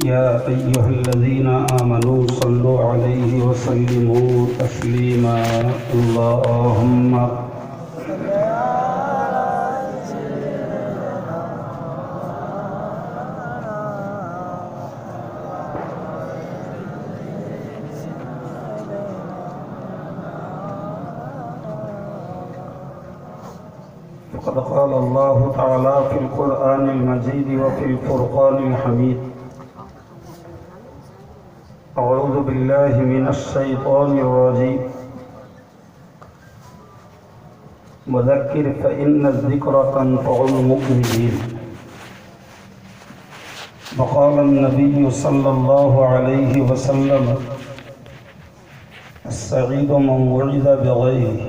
يا أيها الذين آمنوا صلوا عليه وسلموا تسليما اللهم فقد قال الله تعالى في القرآن المجيد وفي الفرقان الحميد أعوذ بالله من الشيطان الرجيم وذكر فإن الذكرى تنفع المؤمنين وقال النبي صلى الله عليه وسلم السعيد من وعظ بغيره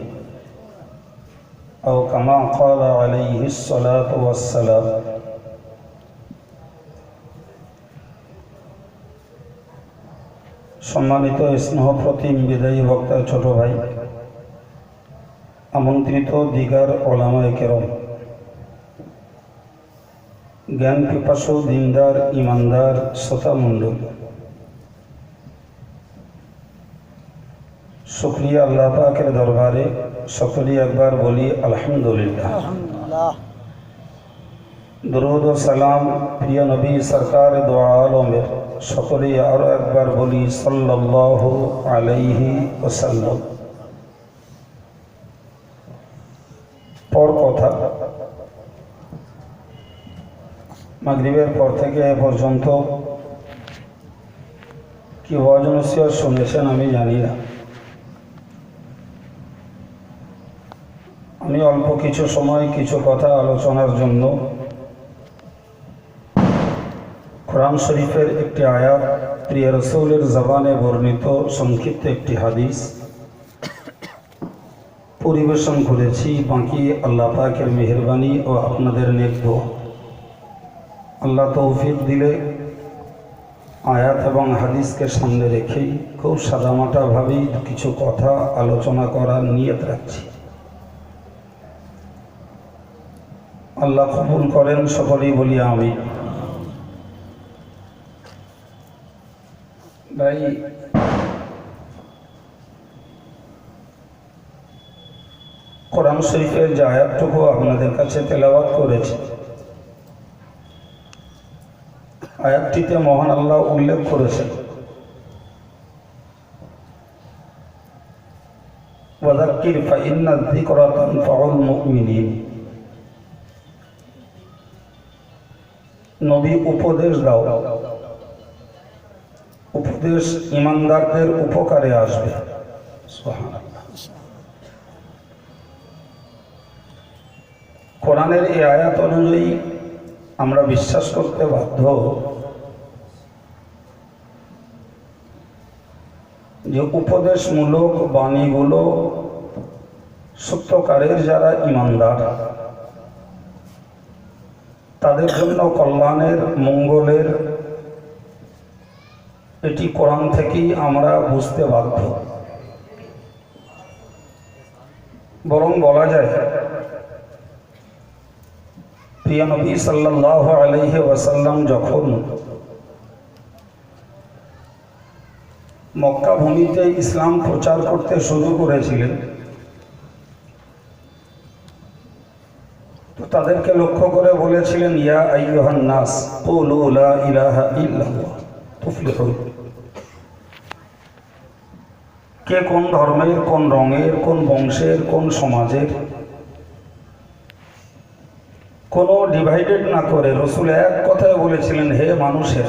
أو كما قال عليه الصلاة والسلام সম্মানিত স্নেহপ্রতিম বিদায়ী বক্তার ছোট ভাই, আমন্ত্রিত দিগার ওলামায়ে কেরাম, জ্ঞান পিপাসু দিনদার ইমানদার শ্রোতা মণ্ডলী, শুকরিয়া আল্লাহ পাকের দরবারে সকলেই একবার বলি আলহামদুলিল্লাহ। দরুদ ও সালাম প্রিয় নবী সরকার দো আলমের সকলেই আরো একবার বলি সাল্লাল্লাহু আলাইহি ওয়াসাল্লাম। পর কথা, মাগরিবের পর থেকে এ পর্যন্ত কি ওয়াজ নসিহত শুনেছেন আমি জানি না। আমি অল্প কিছু সময় কিছু কথা আলোচনার জন্য কোরআন শরীফের একটি আয়াত, প্রিয় রাসূলের জবানে বর্ণিত সংক্ষিপ্ত একটি হাদিস পরিবেশন করেছি। বাকি আল্লাহ পাকের মেহেরবানি ও আপনাদের নেক দোয়া। আল্লাহ তৌফিক দিলে আয়াত এবং হাদিসকে সামনে রেখেই খুব সাদামাটাভাবেই কিছু কথা আলোচনা করার নিয়ত রাখছি। আল্লাহ কবুল করেন, সকলেই বলি আমিন। ভাই, কোরআন শরীফের যে আয়াতটুকু আপনাদের কাছে তেলাওয়াত করেছি, আয়াতটিতে মহান আল্লাহ উল্লেখ করেছেন ওয়াযাক্কির ফাইন্না যিকরা তানফাউল মুমিনিন। নবী উপদেশ দাও, উপদেশ ইমানদারদের উপকারে আসবে। কোরআনের এই আয়াত অনুযায়ী আমরা বিশ্বাস করতে বাধ্য যে উপদেশমূলক বাণীগুলো সত্যকারের যারা ইমানদার তাদের জন্য কল্যাণের, মঙ্গলের, এটি কোরআন থেকেই আমরা বুঝতে বাধ্য। বরং বলা যায় প্রিয় নবী সাল্লাল্লাহু আলাইহি ওয়াসাল্লাম যখন মক্কা ভূমিতে ইসলাম প্রচার করতে শুরু করেছিলেন, তো তাদেরকে লক্ষ্য করে বলেছিলেন ইয়া আইয়ুহান নাস কুলু লা ইলাহা ইল্লাল্লাহ তুফলিহুন। কে কোন ধর্মের, কোন রঙের, কোন বংশের, কোন সমাজের, কোনো ডিভাইডেড না করে রাসূল এক কথায় বলেছিলেন হে মানুষের,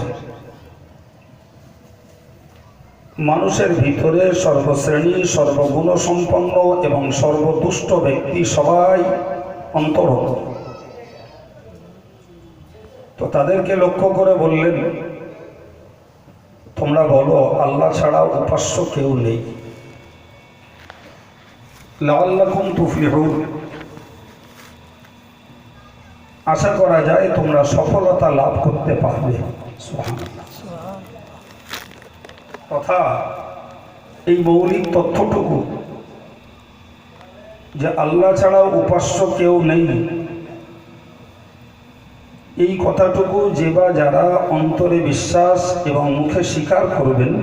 মানুষের ভিতরে সর্বশ্রেণী, সর্বগুণ সম্পন্ন এবং সর্বদুষ্ট ব্যক্তি সবাই অন্তর্ভুক্ত। তো তাদেরকে লক্ষ্য করে বললেন তোমরা বলো আল্লাহ ছাড়া উপাস্য কেউ নেই, লাআল্লাকুম তুফলিহুন, আশা করা যায় তোমরা সফলতা লাভ করতে পারবে। সুবহানাল্লাহ। তথা এই মৌলিক তথ্যটুকু যে আল্লাহ ছাড়া উপাস্য কেউ নেই, এই কথাটুকু যে বা যারা অন্তরে বিশ্বাস এবং মুখে স্বীকার করবেন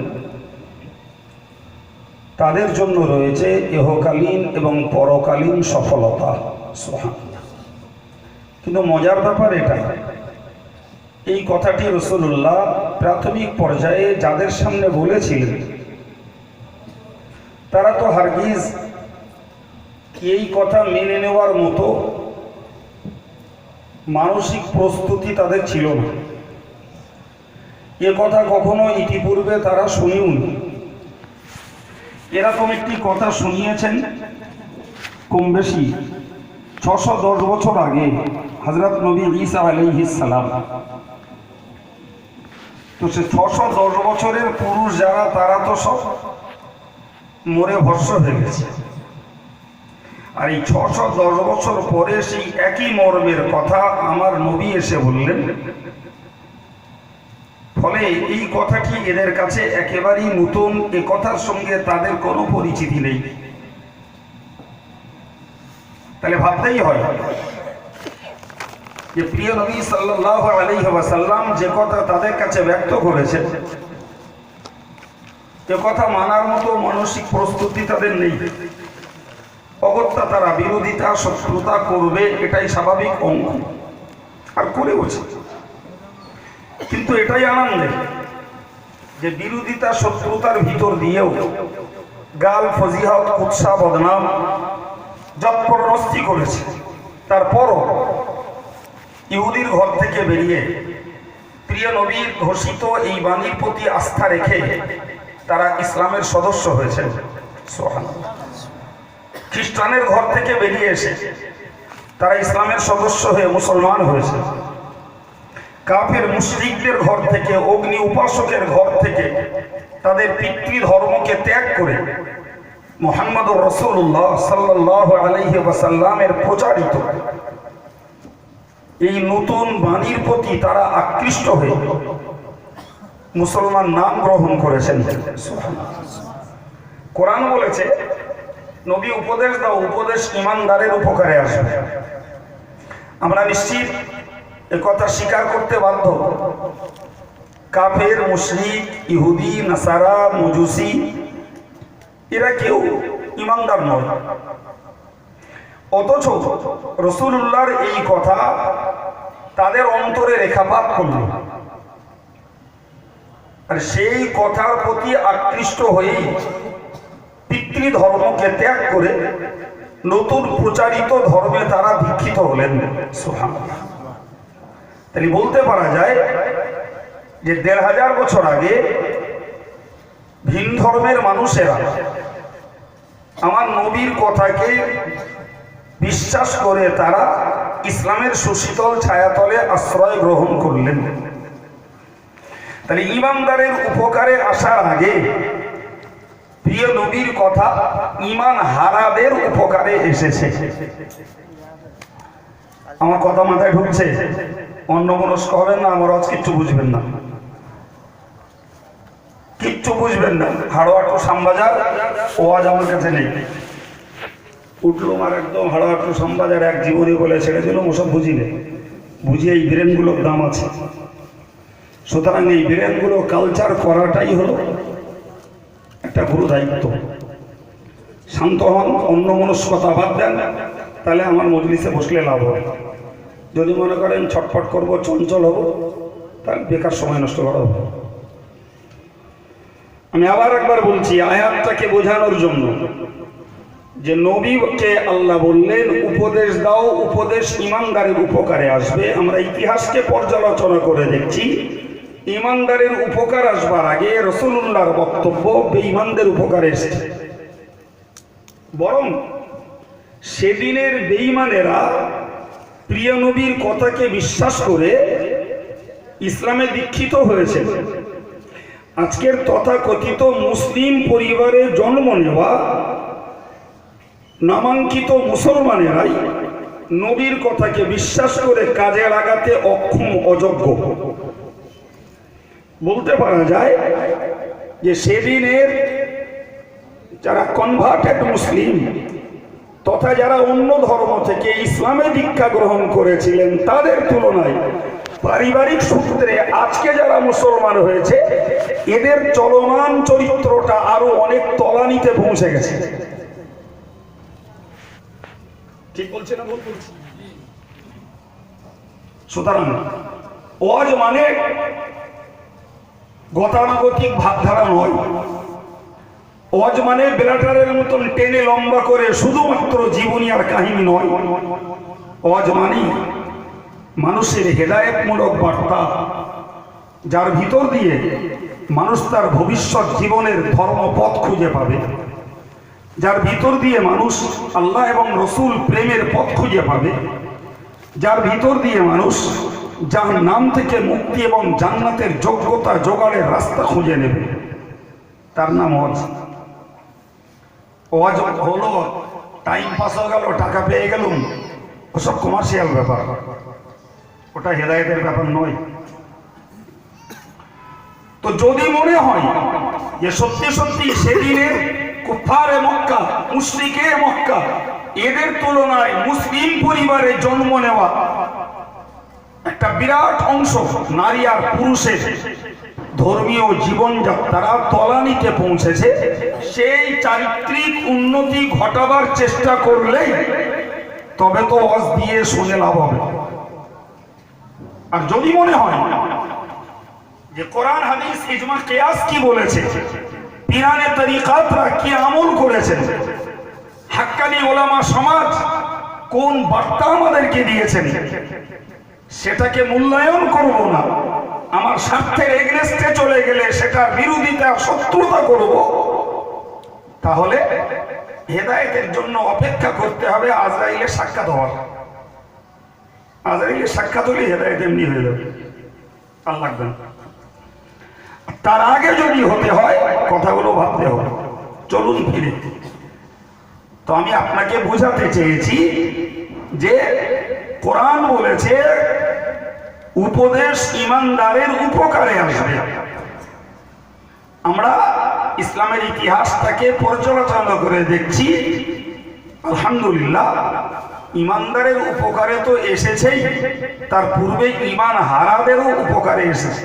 তাদের জন্য রয়েছে ইহকালীন এবং পরকালীন সফলতা। সুবহানাল্লাহ। কিন্তু মজার ব্যাপার এটা, এই কথাটি রাসূলুল্লাহ প্রাথমিক পর্যায়ে যাদের সামনে বলেছিলেন তারা তো হারগিজ এই কথা মেনে নেওয়ার মতো মানসিক প্রস্তুতি তাদের ছিল না। এ কথা কখনো ইতিপূর্বে তারা শুনিওনি। এরকম একটি কথা শুনিয়েছেন কম বেশি 610 বছর আগে হযরত নবী ঈসা আলাইহিস সালাম। তো সে 610 বছরের পুরুষ যারা তারা তো সব মরে ভস্ম হয়ে গেছে, আর এই 610 বছর পরে সেই একই মর্মের কথা আমার নবী এসে বললেন। ফলে এই কথাটি এদের কাছে একেবারেই নতুন, এ কথার সঙ্গে তাদের কোনো পরিচিতি নেই। তাহলে ভাবতেই হয় যে প্রিয় নবী সাল্লাল্লাহু আলাইহি ওয়াসাল্লাম যে কথা তাদের কাছে ব্যক্ত করেছেন এ কথা মানার মতো মানসিক প্রস্তুতি তাদের নেই। অগত্যা তারা বিরোধিতা শত্রুতা করবে, এটাই স্বাভাবিক অঙ্গ, আর করেওছে। কিন্তু এটাই আনন্দের যে বিরোধিতা শত্রুতার ভিতর দিয়েও গাল ফজিহত কুৎসা বদনাম জবরদস্তি করেছে, তারপরও ইহুদির ঘর থেকে বেরিয়ে প্রিয় নবীর ঘোষিত এই বাণীর প্রতি আস্থা রেখে তারা ইসলামের সদস্য হয়েছে। সুবহানাল্লাহ। খ্রিস্টানের ঘর থেকে বেরিয়ে এসে তারা ইসলামের সদস্য হয়ে মুসলমান হয়েছে। কাফের মুশরিকদের ঘর থেকে, অগ্নি উপাসকের ঘর থেকে তাদের পিতৃ ধর্মকে ত্যাগ করে মুহাম্মদুর রাসূলুল্লাহ সাল্লাল্লাহু আলাইহি ওয়াসাল্লামের প্রচারিত এই নতুন বাণীর প্রতি তারা আকৃষ্ট হয়ে মুসলমান নাম গ্রহণ করেছেন। কোরআন বলেছে, নবী উপদেশ দাও, উপদেশ ঈমানদারের উপকারে আসবে। আমরা নিশ্চিত একথা স্বীকার করতে বাধ্য, কাফের মুশরিক ইহুদি নাসারা মজুসি এরা কেউ ঈমানদার নয়। অথচ রাসূলুল্লাহর এই কথা তাদের অন্তরে রেখাপাত করল, আর সেই কথার প্রতি আকৃষ্ট হয়ে পিতৃ ধর্মকে ত্যাগ করে নতুন প্রচারিত ধর্মে তারা দীক্ষিত হলেন। সুবহানাল্লাহ। তাই বলতে পারা যায় যে 1500 বছর আগে ভিন ধর্মের মানুষেরা আমার নবীর কথাকে বিশ্বাস করে তারা ইসলামের সুশীতল ছায়াতলে আশ্রয় গ্রহণ করলেন। তাহলে ঈমানদারের উপকারে আসার আগে প্রিয় নবীর কথা ঈমান হারাদের উপকারে এসেছে। আমার কথা মাথায় ঢুকছে? অন্যমনস্ক হবেন না, আমার আজ কিচ্ছু বুঝবেন না, কিচ্ছু বুঝবেন না। হাড়োয়াটু শ্যামবাজার ও আজ আমার কাছে নেই। উঠলুম আর একদম হাড়োয়াটু শ্যামবাজার এক জীবনী বলে ছেড়ে দিলাম, ওসব বুঝিলে বুঝিয়ে এই ব্রেনগুলোর দাম আছে। সুতরাং এই ব্রেনগুলো কালচার করাটাই হলো একটা গুরু দায়িত্ব। শান্ত হন, অন্যমনস্কতা বাদ দেন, তাহলে আমার মজলিসে বসলে লাভ হবে। যদি মনে করেন ছটফট করবো, চঞ্চল হব, তাহলে বেকার সময় নষ্ট করা হবে। আমি আবার একবার বলছি আয়াতটাকে বোঝানোর জন্য যে নবীকে আল্লাহ বললেন উপদেশ দাও, উপদেশ ঈমানদারের উপকারে আসবে। আমরা ইতিহাসকে পর্যালোচনা করে দেখছি ঈমানদারের উপকার আসবার আগে রাসূলুল্লাহর বক্তব্য বেঈমানদের উপকারে এসেছে। বরং সেদিনের বেঈমানেরা প্রিয় নবীর কথাকে বিশ্বাস করে ইসলামে দীক্ষিত হয়েছে। আজকের তথাকথিত মুসলিম পরিবারে জন্ম নেওয়া নামাঙ্কিত মুসলমানেরাই নবীর কথাকে বিশ্বাস করে কাজে লাগাতে অক্ষম, অযোগ্য। বলতে পারা যায় যে সেদিনের যারা কনভার্টেড মুসলিম তথা যারা অন্য ধর্ম থেকে ইসলামে দীক্ষা গ্রহণ করেছিলেন তাদের তুলনায় পারিবারিক সূত্রে আজকে যারা মুসলমান হয়েছে এদের চলমান চরিত্রটা আরো অনেক তলানিতে পৌঁছে গেছে। ঠিক বলছে না ভুল বলছি? সুতরাং ওয়াজ মানে গতানুগতিক ভাবধারা নয়। ওয়াজ মানে বেলাটারের মতন টেনে লম্বা করে শুধুমাত্র জীবনী আর কাহিনী নয়। ওয়াজ মানে মানুষের হেদায়েতমূলক বার্তা, যার ভিতর দিয়ে মানুষ তার ভবিষ্যৎ জীবনের ধর্মপথ খুঁজে পাবে, যার ভিতর দিয়ে মানুষ আল্লাহ এবং রসুল প্রেমের পথ খুঁজে পাবে, যার ভিতর দিয়ে মানুষ জাহান্নাম থেকে মুক্তি এবং জান্নাতের যোগ্যতা জোগাড়ের রাস্তা খুঁজে নেবে, তার নাম ওয়াজ। ওয়াজ হলো টাইম পাস হয়ে গেল, টাকা পেয়ে গেলুম, ওসব কমার্শিয়াল ব্যাপার, ওটা হেদায়েতের ব্যাপার নয়। তো যদি মনে হয় যে সত্যি সত্যি সেদিনের কুফারে মক্কা, মুশরিকে মক্কা এদের তুলনায় মুসলিম পরিবারে জন্ম নেওয়া একটা বিরাট অংশ নারী আর পুরুষের ধর্মীয় জীবনযাত্রা তলানিতে পৌঁছেছে, সেই চারিত্রিক উন্নতি ঘটাবার চেষ্টা করলেই তবে তো ওয়াজ দিয়ে শুনে লাভ হবে। আর যদি মনে হয় যে কোরআন হাদিস ইজমা কিয়াস কি বলেছে, পিরানে তরিকাতরা কি আমল করেছেন, হাক্কানি ওলামা সমাজ কোন বার্তা আমাদেরকে দিয়েছেন, সেটাকে মূল্যায়ন করব না, আমার স্বার্থের এগেনস্টে চলে গেলে সেটা বিরোধিতা শত্রুতা করব, তাহলে হেদায়েতের জন্য অপেক্ষা করতে হবে আজরাইলের সাক্ষাৎ হওয়ার। আজরাইলের সাক্ষাৎ হলে হেদায়েত এমনি হয়ে যাবে, আর লাগবে না। তার আগে যদি হতে হয় কথাগুলো ভাবতে হবে। চলুন ফিরে। তো আমি আপনাকে বোঝাতে চেয়েছি যে কোরআন বলেছে উপদেশ ইমানদারের উপকারে আসবে। আমরা ইসলামের ইতিহাসটাকে পর্যালোচনা করে দেখছি, আলহামদুলিল্লাহ ইমানদারের উপকারে তো এসেছেই, তার পূর্বে ইমান হারাদেরও উপকারে এসেছে।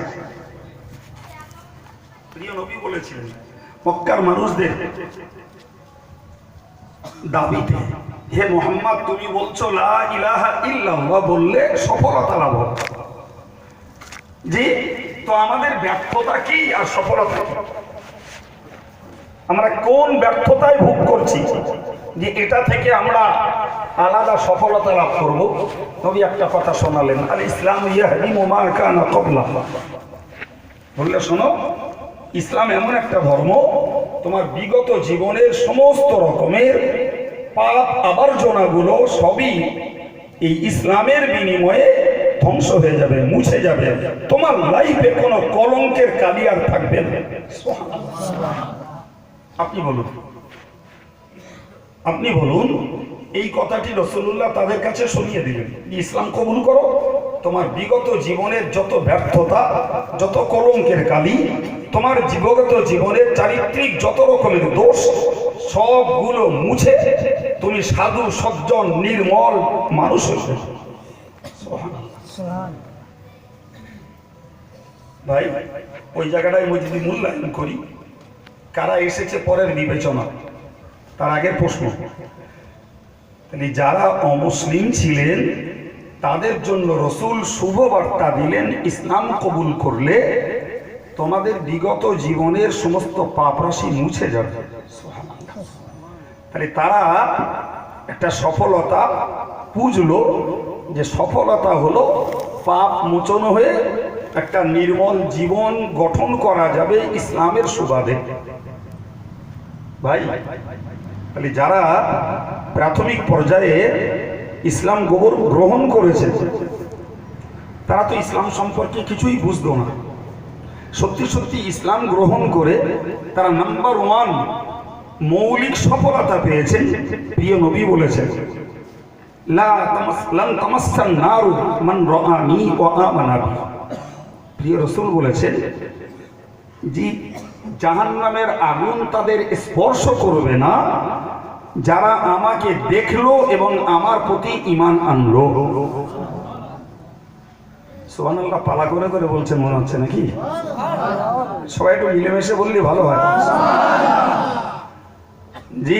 প্রিয় নবী বলেছিলেন মক্কার মানুষদের দাবিতে, হে মুহাম্মদ তুমি বলছো লা ইলাহা ইল্লাল্লাহ বললে সফলতা লাভ হবে। জি, তো আমাদের ব্যর্থতা কি আর সফলতা কি? আমরা কোন ব্যর্থতায় ভোগ করছি যে এটা থেকে আমরা আলাদা সফলতা লাভ করব? নবী একটা কথা শোনালেন, আল ইসলাম ইয়াহদিমু মা কানা ক্বাবলাহু, বললে শোনো ইসলাম এমন একটা ধর্ম তোমার বিগত জীবনের সমস্ত রকমের পাপ আবর্জনাগুলো সবই এই ইসলামের বিনিময়ে ধ্বংস হয়ে যাবে, মুছে যাবে, তোমার লাইফে কোনো কলঙ্কের কালি আর থাকবে না। আপনি বলুন, আপনি বলুন এই কথাটি রাসূলুল্লাহ তাদের কাছে শুনিয়ে দিলেন, ইসলাম কবুল করো, তোমার বিগত জীবনের যত ব্যর্থতা, যত কলঙ্কের কালি, তোমার বিগত জীবনের চারিত্রিক যত রকমের দোষ সবগুলো মুছে তুমি সাধু সজ্জন নির্মল মানুষ হয়েছে। ভাই ওই জায়গাটায় আমি যদি মূল্যায়ন করি, কারা এসেছে পরের বিবেচনা, তার আগের প্রশ্ন। তাহলে যারা অমুসলিম ছিলেন তাদের জন্য রসুল শুভ বার্তা দিলেন, ইসলাম কবুল করলে তোমাদের বিগত জীবনের সমস্ত পাপ রাশি মুছে যাবে। তাহলে তারা একটা সফলতা বুঝলো, যে সফলতা হলো পাপ মোচন হয়ে একটা নির্মল জীবন গঠন করা যাবে ইসলামের সুবাদে। ভাই তাহলে যারা প্রাথমিক পর্যায়ে ইসলাম গ্রহণ করেছে তারা তো ইসলাম সম্পর্কে কিছুই বুঝতো না। সত্যি সত্যি ইসলাম গ্রহণ করে তারা নাম্বার 1 মৌলিক সফলতা পেয়েছেন। প্রিয় নবী বলেছেন লান তামাসসান নারু মান রাআনি ওয়া আমানা বি। প্রিয় রাসূল বলেছেন যে জাহান্নামের আগুন তাদের স্পর্শ করবে না যারা আমাকে দেখলো এবং আমার প্রতি ঈমান আনলো। সুবহানাল্লাহ পালা করে করে বলছেন মনে হচ্ছে নাকি? সবাই একটু মিলেমিশে বললে ভালো হয়। জি,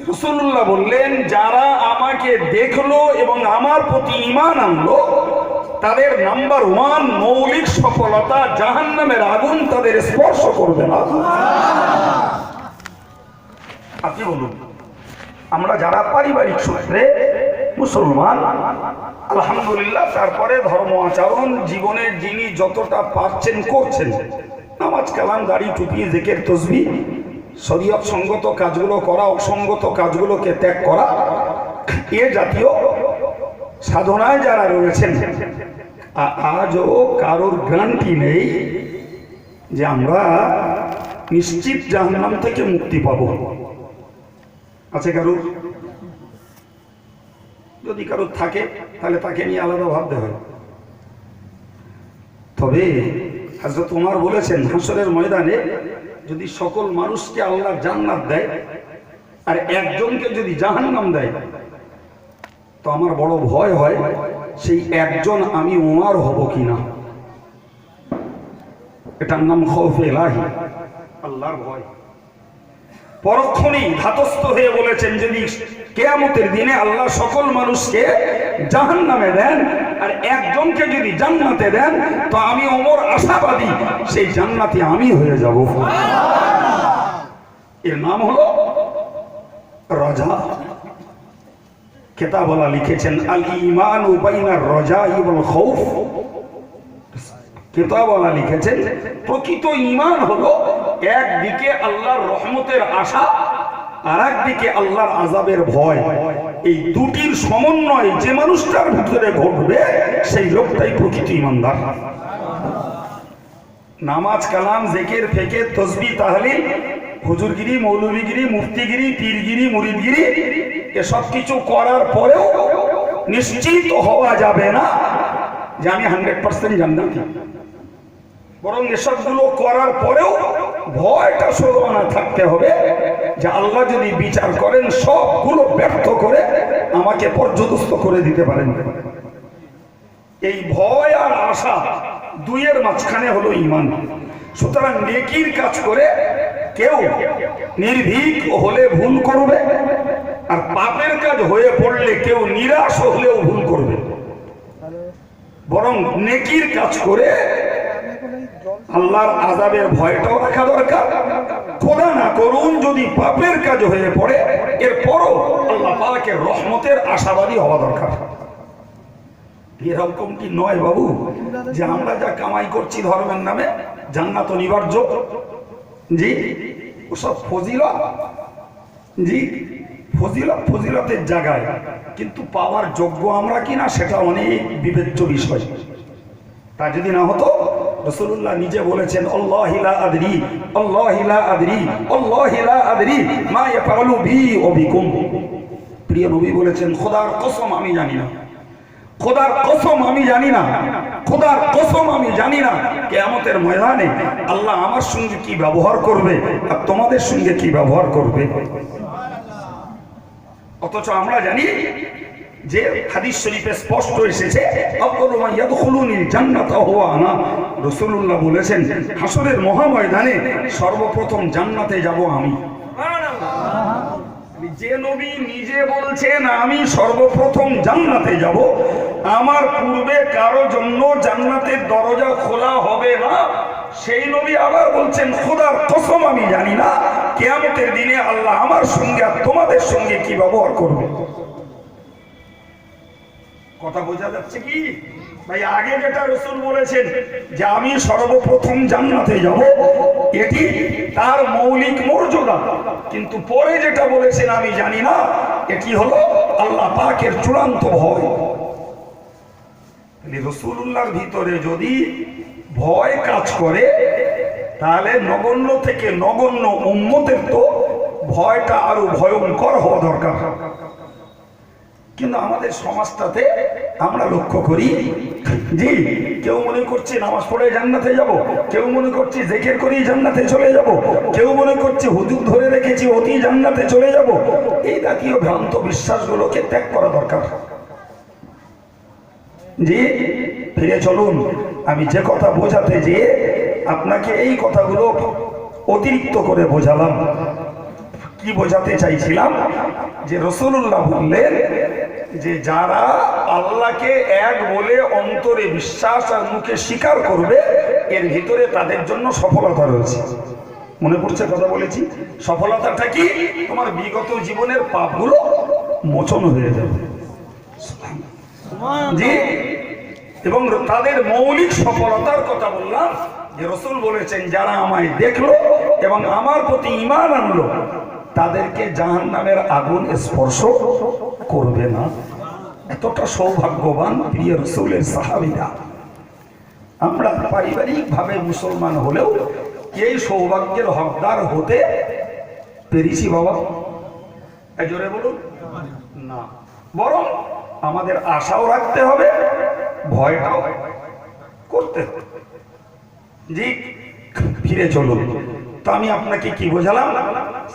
রাসূলুল্লাহ বললেন যারা আমাকে দেখলো এবং আমার প্রতি ঈমান আনলো তাদের নাম্বার 1 মৌলিক সফলতা, জাহান্নামের আগুন তাদের স্পর্শ করবে না। আপনি বলুন, আমরা যারা পারিবারিক সূত্রে মুসলমান আলহামদুলিল্লাহ, তারপরে ধর্ম আচরণ জীবনের যিনি যতটা পারছেন করছেন, নামাজ কালাম দাড়ি টুপি জিকির তাসবিহ শরীয়ত সঙ্গত কাজগুলো করা, অসঙ্গত কাজগুলোকে ত্যাগ করা, এ জাতীয় সাধনায় যারা রয়েছেন, আজও কারোর গ্যারান্টি নেই যে আমরা নিশ্চিত জাহান্নাম থেকে মুক্তি পাবো। আছে কারোর? যদি কারোর থাকে তাহলে তাকে নিয়ে আলাদা ভাবতে হয়। তবে হযরত ওমর বলেছেন, হাসরের ময়দানে যদি সকল মানুষকে আল্লাহ জান্নাত দেয় আর একজনকে যদি জাহান্নাম দেয়, তো আমার বড় ভয় হয় সেই একজন আমি ওমর হব কিনা। এটার নাম খৌফে ইলাহি, আল্লাহর ভয়। পরক্ষণেই ধাতস্থ হয়ে বলেছেন, যদি কিয়ামতের দিনে আল্লাহ সকল মানুষকে জাহান্নামে দেন আর একজনকে যদি জান্নাতে দেন, তো আমি ওমর আশাবাদী সেই জান্নাতি আমি হয়ে যাব। এর নাম হলো রাজা। কিতাবওয়ালা লিখেছেন, আল ঈমানু বাইনার রাজাই ওয়াল খাউফ। কিতাবওয়ালা লিখেছেন, প্রকৃত ঈমান হলো একদিকে আল্লাহর রহমতের আশা আর একদিকে আল্লাহর আযাবের ভয়। এই দুটির সমন্বয় যে মানুষটার ভিতরে ঘটবে সেই লোকটাই প্রকৃত ঈমানদার। নামাজ কালাম জিকির ফিকির তাসবিহ তাহলিল হুজুরগিরি মৌলভীগিরি মুফতিগিরি পীরগিরি মুরিদগিরি এসব কিছু করার পরেও নিশ্চিত হওয়া যাবে না যে আমি 100% জান্নাতি। বরং এসবগুলো করার পরেও ভয়টা সর্বনা থাকতে হবে যে আল্লাহ যদি বিচার করেন সবগুলো ব্যর্থ করে আমাকে পর্যদস্ত করে দিতে পারেন। এই ভয় আর আশা দুইয়ের মাঝখানে হলো ঈমান। সুতরাং নেকির কাজ করে কেউ নির্ভীক হলে ভুল করবে, আর পাপের কাজ হয়ে পড়লে কেউ নিরাশ হলেও ভুল করবে। বরং নেকির কাজ করে আল্লাহর আযাবের ভয়টাও রাখা দরকার। খোদা না করুন যদি পাপের কাজ হয়ে পড়ে, এরপরও আল্লাহ পাকের রহমতের আশাবাদী হওয়া দরকার। এরকম কি নয় বাবু যে আমরা যা কামাই করছি ধর্মের নামে জান্নাত অনিবার্য? জি, ওসব ফজিলত, জি ফজিলতের জায়গায়, কিন্তু পাওয়ার যোগ্য আমরা কিনা সেটা অনেক বিবেচ্য বিষয়। তা যদি না হতো, রাসূলুল্লাহ নিজে বলেছেন, আল্লাহি লা আদরি আল্লাহি লা আদরি আল্লাহি লা আদরি মা ইয়াফআলু বি ওয়া বিকুম। প্রিয় নবী বলেছেন, খোদার কসম আমি জানি না, খোদার কসম আমি জানি না, খোদার কসম আমি জানি না কিয়ামতের ময়দানে আল্লাহ আমার সঙ্গে কি ব্যবহার করবে আর তোমাদের সঙ্গে কি ব্যবহার করবে। অথচ আমরা জানি যে হাদিস শরীফে স্পষ্ট এসেছে, আউয়ালু মান ইয়াদখুলুনিল জান্নাতা হুয়া আনা। রাসূলুল্লাহ বলেছেন, হাসরের মহাময়দানে সর্বপ্রথম জান্নাতে যাব আমি। যে নবী নিজে বলছেন আমি সর্বপ্রথম জান্নাতে যাব, আমার পূর্বে কারো জন্য জান্নাতের দরজা খোলা হবে না, সেই নবী আবার বলছেন, খোদার কসম আমি জানি না কিয়ামতের দিনে আল্লাহ আমার সঙ্গে আর তোমাদের সঙ্গে কি ব্যবহার করবে। কথা বোঝা যাচ্ছে কি ভাই? আগে যেটা রাসূল বলেছেন যে আমি সর্বপ্রথম জান্নাতে যাব, এটি তার মৌলিক মর্যাদা, কিন্তু পরে যেটা বলেছেন আমি জানি না, এটি হলো আল্লাহ পাকের চূড়ান্ত ভয়। রাসূলুল্লাহর ভিতরে যদি ভয় কাজ করে, তাহলে নগণ্য থেকে নগণ্য উম্মতের তো ভয়টা আরো ভয়ঙ্কর হওয়া দরকার। কিন্তু আমাদের সমাজটাতে আমরা লক্ষ্য করি, জি কেউ মনে করছে নামাজ পড়ে জান্নাতে যাব, কেউ মনে করছে জিকির করেই জান্নাতে চলে যাব, কেউ মনে করছে হুজুর ধরে রেখেছি অতি জান্নাতে চলে যাব। এই জাতীয় ভ্রান্ত বিশ্বাসগুলোকে ত্যাগ করা দরকার। জি ফিরে চলুন। আমি যে কথা বোঝাতে যেয়ে আপনাকে এই কথাগুলো অতিরিক্ত করে বোঝালাম। কি বোঝাতে চাইছিলাম যে রাসূলুল্লাহ বললেন যে যারা আল্লাহকে এক বলে অন্তরে বিশ্বাস আর মুখে স্বীকার করবে এর ভিতরে তাদের জন্য সফলতা রয়েছে। মনে পড়ছে কথা বলেছি? সফলতাটা কি? তোমার বিগত জীবনের পাপগুলো মোচন হয়ে যাবে। জি, এবং তাদের মৌলিক সফলতার কথা বললাম যে রাসূল বলেছেন যারা আমায় দেখলো এবং আমার প্রতি ঈমান আনলো তাদেরকে জাহান্নামের আগুন স্পর্শ করবে না। এতটা সৌভাগ্যবান প্রিয় রাসূলের সাহাবীরা। আমরা পারিবারিকভাবে মুসলমান হলেও এই সৌভাগ্যের হকদার হতে পেরেছি বাবা? জোরে বলুন না। বরং আমাদের আশাও রাখতে হবে, ভয়টাও করতে হবে। জি ফিরে চলুন। তো আমি আপনাকে কি বোঝালাম?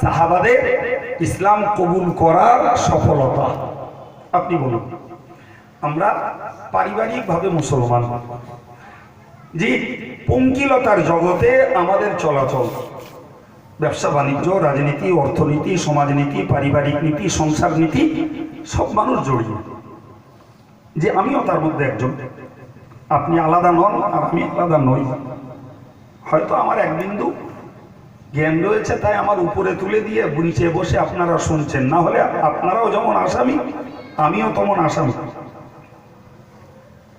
সাহাবাদের ইসলাম কবুল করার সফলতা। আপনি বলুন। আমরা পারিবারিকভাবে মুসলমান, জি পঙ্কিলতার জগতে আমাদের চলাচল, ব্যবসা বাণিজ্য, রাজনীতি, অর্থনীতি, সমাজনীতি, পারিবারিক নীতি, সংসার নীতি, সব মানুষ জড়িয়ে। যে আমিও তার মধ্যে একজন। আপনি আলাদা নন আর আমি আলাদা নই। হয়তো আমার এক বিন্দু জ্ঞান রয়েছে তাই আমার উপরে তুলে দিয়ে নিচে বসে আপনারা শুনছেন, না হলে আপনারাও যেমন আসামি আমিও তেমন আসামি।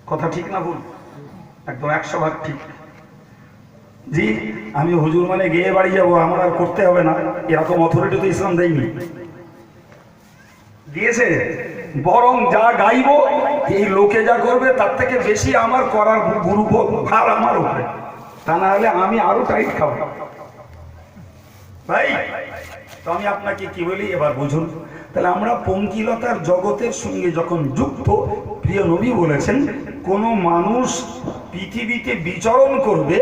কথা ঠিক না ভুল? একদম 100% ঠিক। জি আমি হুজুর মানে গিয়ে বাড়ি যাবো, আমার আর করতে হবে না, এরকম অথরিটি তো ইসলাম দেয়নি। দিয়েছে বরং যা গাইবো এই লোকে যা করবে তার থেকে বেশি আমার করার গুরু ভার আমার উপরে, তা না হলে আমি আরো টাইট খাবো ভাই। তো আমি আপনাকে কি বলি এবার বুঝুন। তাহলে আমরা পঙ্কিলতার জগতের সঙ্গে যখন যুক্ত, প্রিয় নবী বলেছেন কোন মানুষ পৃথিবীতে বিচরণ করবে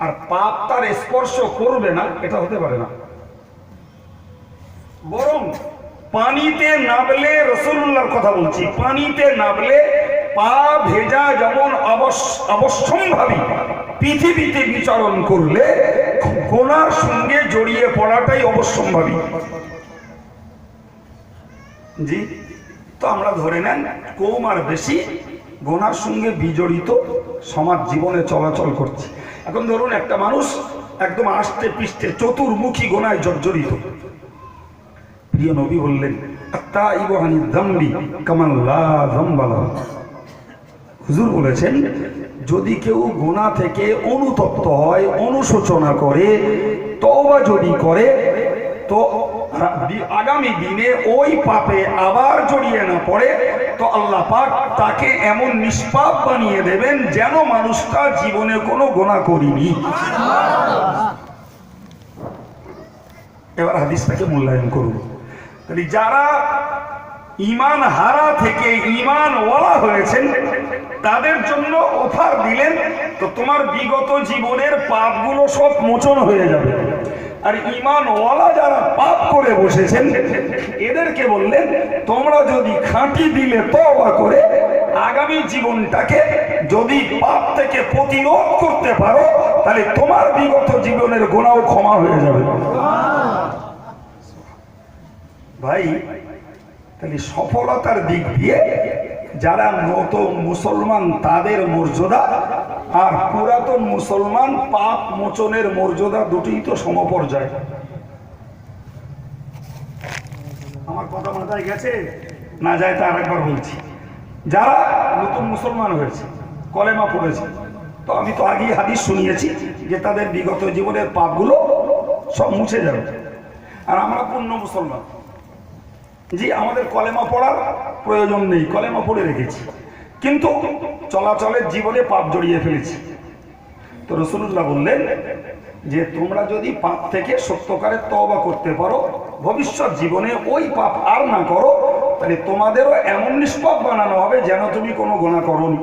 আর পাপ তার স্পর্শ করবে না, এটা হতে পারে না। বরং পানিতে নামলে, রাসূলুল্লাহর কথা বলছি, পানিতে নামলে পা ভেজা যেমন অবশ্যম্ভাবী, পৃথিবীতে বিচরণ করলে গোনার সঙ্গে জড়িয়ে পড়াটাই অবশ্যম্ভাবী। জি তো আমরা ধরে নেন কম আর বেশি গোনার সঙ্গে বিজড়িত সমাজ জীবনে চলাচল করছে। এখন ধরুন একটা মানুষ একদম আষ্টে পৃষ্ঠে চতুর্মুখী গোনায় জর্জরিত। প্রিয় নবী বললেন আত্তাইবু আনিয যামবি কামান লা যামবা লাহু। হুজুর বলেছেন যদি কেউ গোনা থেকে অনুতপ্ত হয়, অনুশোচনা করে, তওবা যদি করে, তো আগামী দিনে ওই পাপে আবার জড়িয়ে না পড়ে, তো আল্লাহ পাক তাকে এমন নিষ্পাপ বানিয়ে দেবেন যেন মানুষটা জীবনে কোনো গোনা করেনি। এবার হাদিসটাকে মূল্যায়ন করুন। তাহলে যারা ঈমান হারা থেকে ঈমান ওয়ালা হয়েছেন তাদের জন্য অফার দিলেন, তো তোমার বিগত জীবনের পাপগুলো সব মোচন হয়ে যাবে। আর ঈমান ওয়ালা যারা পাপ করে বসেছেন এদেরকে বললেন তোমরা যদি খাঁটি দিলে তওবা করে আগামী জীবনটাকে যদি পাপ থেকে প্রতিরোধ করতে পারো তাহলে তোমার বিগত জীবনের গুনাহ ক্ষমা হয়ে যাবে। ভাই তাহলে সফলতার দিক দিয়ে যারা নতুন মুসলমান তাদের মর্যাদা আর পুরাতন মুসলমান পাপ মোচনের মর্যাদা দুটোই তো সমপর্যায়। আমার কথা মাথায় গেছে না যায় তা আরেকবার বলছি। যারা নতুন মুসলমান হয়েছে, কলেমা পড়েছে, তো আমি তো আগেই হাদিস শুনিয়েছি যে তাদের বিগত জীবনের পাপগুলো সব মুছে যাবে। আর আমরা পূর্ণ মুসলমান, জি আমাদের কলেমা পড়ার প্রয়োজন নেই, কলেমা পড়ে রেখেছি, কিন্তু চলাচলের জীবনে পাপ জড়িয়ে ফেলেছি। তো রাসূলুল্লাহ বললেন যে তোমরা যদি পাপ থেকে সত্যকারের তওবা করতে পারো, ভবিষ্যৎ জীবনে ওই পাপ আর না করো, তাহলে তোমাদেরও এমন নিষ্পাপ বানানো হবে যেন তুমি কোনো গুনাহ করোনি।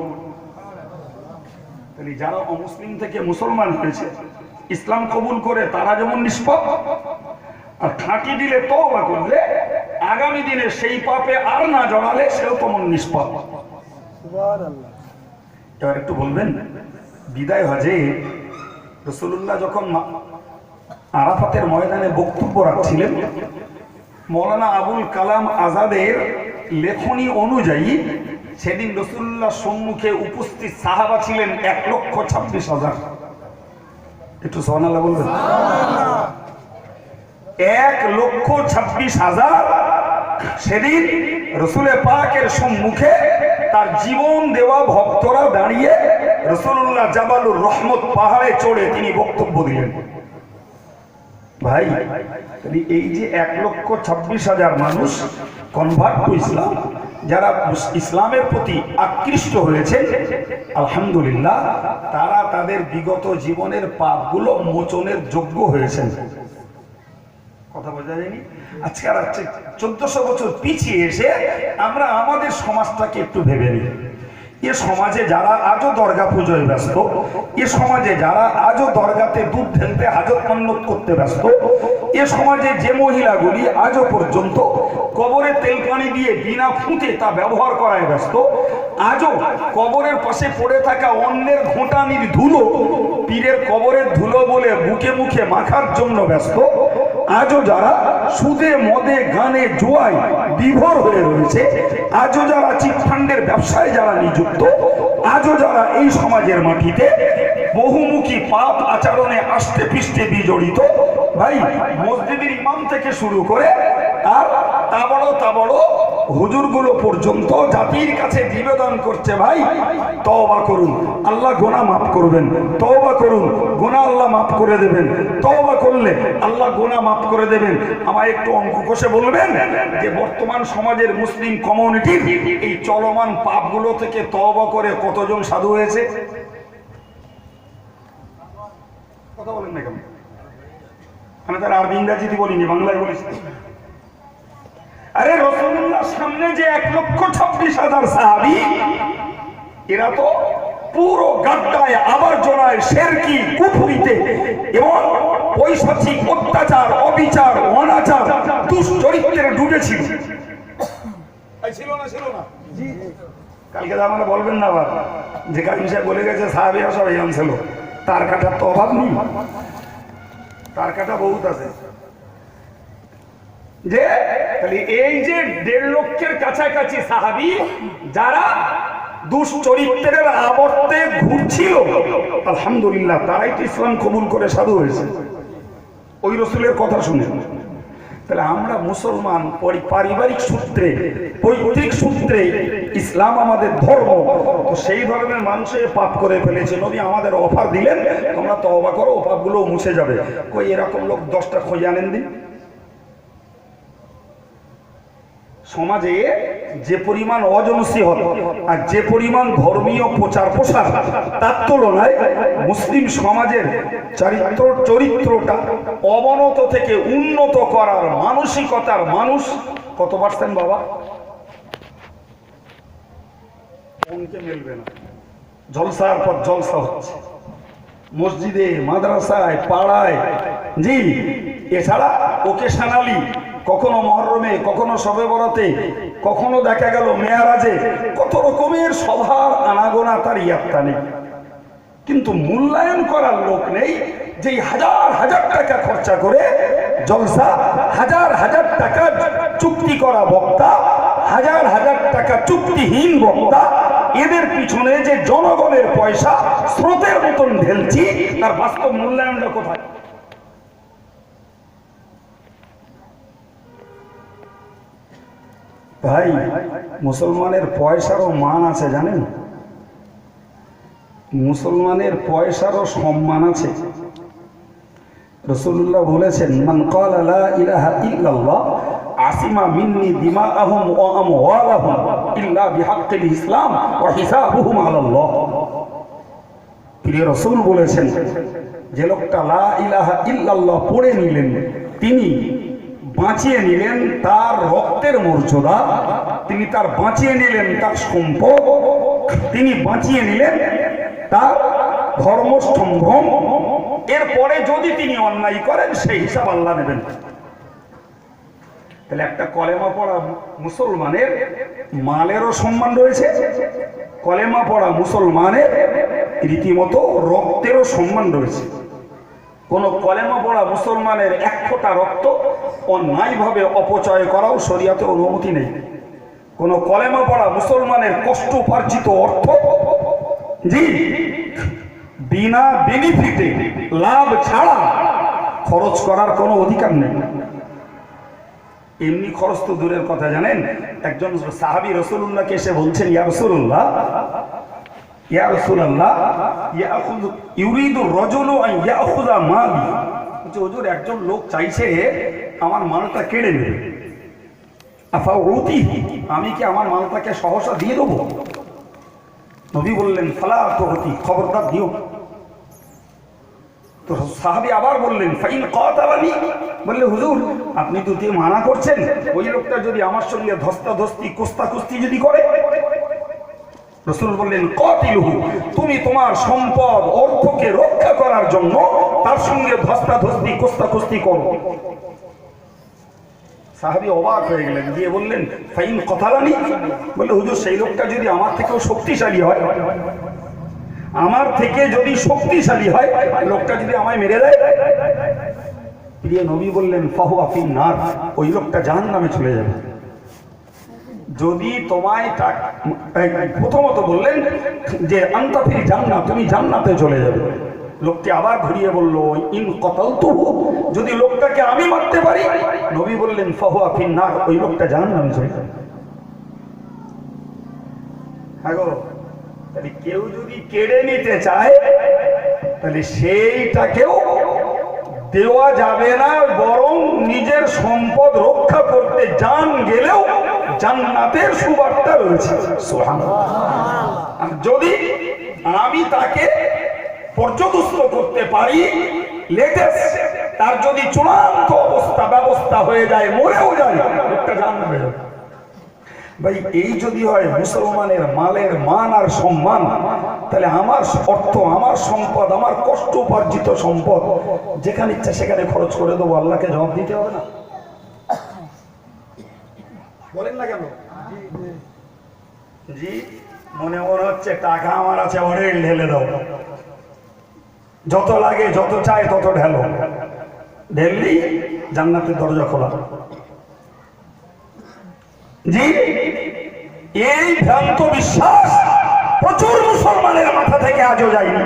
তাহলে যারা অমুসলিম থেকে মুসলমান হয়েছে, ইসলাম কবুল করে তারা যেমন নিষ্পাপ, আর খাঁটি দিলে তওবা করলে আগামী দিনে সেই পাপে আর না জড়ালে সেও তেমন নিষ্পাপ। এবার একটু বলবেন, বিদায় হজে রাসূলুল্লাহ যখন আরাফাতের ময়দানে বক্তব্য রাখছিলেন, মৌলানা আবুল কালাম আজাদের লেখনী অনুযায়ী সেদিন রাসূলুল্লাহ সম্মুখে উপস্থিত সাহাবা ছিলেন 1,26,000। একটু সুবহানাল্লাহ বলবেন। 1,26,000 সেদিন রসুলে পাকের সম্মুখে তার জীবন দেওয়া ভক্তরা দাঁড়িয়ে রাসূলুল্লাহ জাবালুর রহমত পাহাড়ে চড়ে তিনি বক্তব্য দিলেন। ভাই, এই যে 1,26,000 মানুষ কনভার্ট টু ইসলাম, যারা ইসলামের প্রতি আকৃষ্ট হয়েছে, আলহামদুলিল্লাহ, তারা তাদের বিগত জীবনের পাপগুলো মোচনের যোগ্য হয়েছেন। কথা বোঝা যায়নি? আজকে আর 1400 বছর পিছিয়ে এসে আমরা আমাদের সমাজটাকে একটু ভেবে নিই। এ সমাজে যারা আজও দরগা পুজোয় ব্যস্ত, এ সমাজে যারা আজও দরগাতে দুধ ঢেলতে হাজত মান্নত করতে ব্যস্ত, এ সমাজে যে মহিলাগুলি আজও পর্যন্ত কবরে তেল পানি দিয়ে বিনা ফুঁতে তা ব্যবহার করায় ব্যস্ত, আজও কবরের পাশে পড়ে থাকা অন্যের ঘোঁটানির ধুলো পীরের কবরের ধুলো বলে বুকে মুখে মাখার জন্য ব্যস্ত, আজও যারা সুদে মদে গানে জুয়ায় বিভোর হয়ে রয়েছে, আজও যারা চিটফান্ডের ব্যবসায় যারা নিযুক্ত, আজও যারা এই সমাজের মাটিতে বহুমুখী পাপ আচরণে আষ্টে পৃষ্ঠে বিজড়িত, ভাই, মসজিদের ইমাম থেকে শুরু করে আর তা বড় হুজুরগুলো পর্যন্ত জাতির কাছে নিবেদন করছে, ভাই তওবা করুন, আল্লাহ গুনাহ মাফ করবেন, তওবা করুন, গুনাহ আল্লাহ মাফ করে দেবেন, তওবা করলে আল্লাহ গুনাহ মাফ করে দেবেন। আমায় একটু অঙ্ক কষে বলবেন যে বর্তমান সমাজের মুসলিম কমিউনিটির এই চলমান পাপগুলো থেকে তওবা করে কতজন সাধু হয়েছে? কথা বলেন না কেন? আমি তার আরবি ইংরাজিতে বলিনি, বাংলায় বলিস। আরে রাসূলুল্লাহর সামনে যে 1,26,000 সাহাবী, এরা তো পুরো গাড্ডায় আবর্জনায় শিরকি কুফরিতে এবং পৈশাচিক অত্যাচার অবিচার অনাচার দুশ্চরিত্রে ডুবেছিল। ছিল না জি। কালকে আমাকে বলবেন না আবার যে কাজী সাহেব বলে গেছে সাহাবীরা সব এরকম ছিল। তার কাটার তো অভাব নেই, তার কাটা বহুত আছে। যে এই যে 1.5 লক্ষের কাছাকাছি সাহাবী যারা দুশ্চরিত্রের আবর্তে ঘুরছিল, আলহামদুলিল্লাহ, তারাই তো ইসলাম কবুল করে সাধু হয়েছে ওই রসুলের কথা শুনে। তাহলে আমরা মুসলমান পারিবারিক সূত্রে পৈতৃক সূত্রে ইসলাম আমাদের ধর্ম, তো সেই ধরনের মানুষে পাপ করে ফেলেছে। নবী আমাদের অফার দিলেন, তোমরা তওবা করো, পাপগুলো মুছে যাবে। কই এরকম লোক 10টা খোঁজ আনেন দিন। সমাজে যে পরিমাণ অজনসিহত আর যে পরিমাণ ধর্মীয় প্রচার প্রসার, তার তুলনায় মুসলিম সমাজের চরিত্রটা অবনত থেকে উন্নত করার মানসিকতার মানুষ কত পারছেন বাবা? কোনকে মিলবে না। জলসার পর জলসা হচ্ছে মসজিদে, মাদ্রাসায়, পাড়ায়, জি। এছাড়া ওকেশনালি কখনো মহরমে, কখনো শবে বরাতে, কখনো দেখা গেল মেয়ারাজে, কত রকমের সভার আনাগোনা, তার ইয়াত্তা নেই। কিন্তু মূল্যায়ন করার লোক নেই যে হাজার হাজার টাকা খরচা করে জলসা, হাজার হাজার টাকা চুক্তি করা বক্তা, হাজার হাজার টাকা চুক্তিহীন বক্তা, এদের পিছনে যে জনগণের পয়সা স্রোতের মতন ঢেলছি, তার বাস্তব মূল্যায়নটা কোথায়? ভাই, মুসলমানের পয়সারও মান আছে জানেন? মুসলমানের পয়সারও সম্মান আছে। রাসূলুল্লাহ বলেছেন, মান ক্বালা লা ইলাহা ইল্লাল্লাহ আসিমা মিন্নি দিমাআহুম ওয়া আমওয়ালাহুম ইল্লা বিহাক্কিল ইসলাম ওয়া হিসাবুহুম আলাল্লাহ। প্রিয় রাসূল বলেছেন, যে লোকটা লা ইলাহা ইল্লাল্লাহ পড়ে নিলেন, তিনি বাঁচিয়ে নিলেন তার রক্তের মর্যাদা, তিনি তার বাঁচিয়ে নিলেন তার সম্পদ, তিনি বাঁচিয়ে নিলেন তার ধর্মস্তম্ভ। এরপরে যদি তিনি অন্যায় করেন, সেই হিসাব আল্লাহ নেবেন। তাহলে একটা কলেমা পড়া মুসলমানের মালেরও সম্মান রয়েছে, কলেমা পড়া মুসলমানের রীতিমতো রক্তেরও সম্মান রয়েছে। কোন কলেমা পড়া মুসলমানের এক ফোঁটা রক্ত অন্যায়ভাবে অপচয় করাও শরীয়তে অনুমতি নেই। কোন কলেমা পড়া মুসলমানের কষ্ট উপার্জিত অর্থ জি বিনা বেনিফিটে লাভ ছাড়া খরচ করার কোনো অধিকার নেই। এমনি খরচ তো দূরের কথা, জানেন একজন সাহাবী রাসূলুল্লাহকে এসে বলছেন, ইয়া রাসূলুল্লাহ ইয়া রাসূলুল্লাহ ইউরিদু রাজুলু আন ইয়াখুযা মালি, হুজুর একজন লোক চাইছে আমার মালটা কেড়ে নেবে, আফাউতি, আমি কি আমার মালটাকে সহসা দিয়ে দেবো? নবী বললেন ফালা তুতি, খবরদার দিও। তো সাহাবী আবার বললেন ফাইন কাতালানি, বললে হুজুর আপনি তো মানা করছেন, ওই লোকটা যদি আমার সঙ্গে ধস্তাধস্তি কুস্তাকুস্তি যদি করে? রাসূল বললেন কাতিলহু, তুমি তোমার সম্পদ অর্থকে রক্ষা করার জন্য তার সঙ্গে ধস্তাধস্তি কুস্তাকুস্তি করো। সাহাবী অবাক হয়ে গেলেন, দিয়ে বললেন ফাইন কাতালানি, বললে হুজুর সেই লোকটা যদি আমার থেকেও শক্তিশালী হয়, আমার থেকে যদি শক্তিশালী হয়, লোকটা যদি আমায় মেরে দেয়? প্রিয় নবী বললেন ফাহুয়া ফিন নার, ওই লোকটা জাহান্নামে চলে যাবে। যদি তোমায় প্রথমত বললেন যে আনতা ফিল জান্নাত, তুমি জান্নাতে চলে যাবে। লোকটি আবার ঘুরিয়ে বলল ইন কাতালতুহু, যদি লোকটাকে আমি মারতে পারি, নবী বললেন ফাহুয়া ফিন নার, ওই লোকটা জাহান্নামে চলে যাবে। হ্যাঁ গো, তাহলে কেউ যদি কেড়ে নিতে চায় তাহলে সেইটাকেও দেওয়া যাবে না, বরং নিজের সম্পদ রক্ষা করতে জান গেলেও জান্নাতের সুবার্তা রয়েছে। সুবহানাল্লাহ। আর যদি আমি তাকে পর্যদস্ত করতে পারি, লেটেস্ট তার যদি চূড়ান্ত ব্যবস্থা হয়ে যায়, মরেও যায়, লোকটা জান্নাতে যাবে। ভাই এই যদি হয় মুসলমানের মালের মান আর সম্মান, তাহলে আমার অর্থ, আমার সম্পদ, আমার কষ্ট উপার্জিত সম্পদ যেখানে ইচ্ছা সেখানে খরচ করে দেবো, আল্লাহকে জবাব দিতে হবে না? বলেন না কেন? জি মনে হচ্ছে টাকা আমার আছে, অনেক ঢেলে দাও, যত লাগে যত চাই তত ঢেলো, ঢেললি জান্নাতের দরজা খোলা। জি এই ভ্রান্ত বিশ্বাস প্রচুর মুসলমানের মাথা থেকে আজও যায়নি,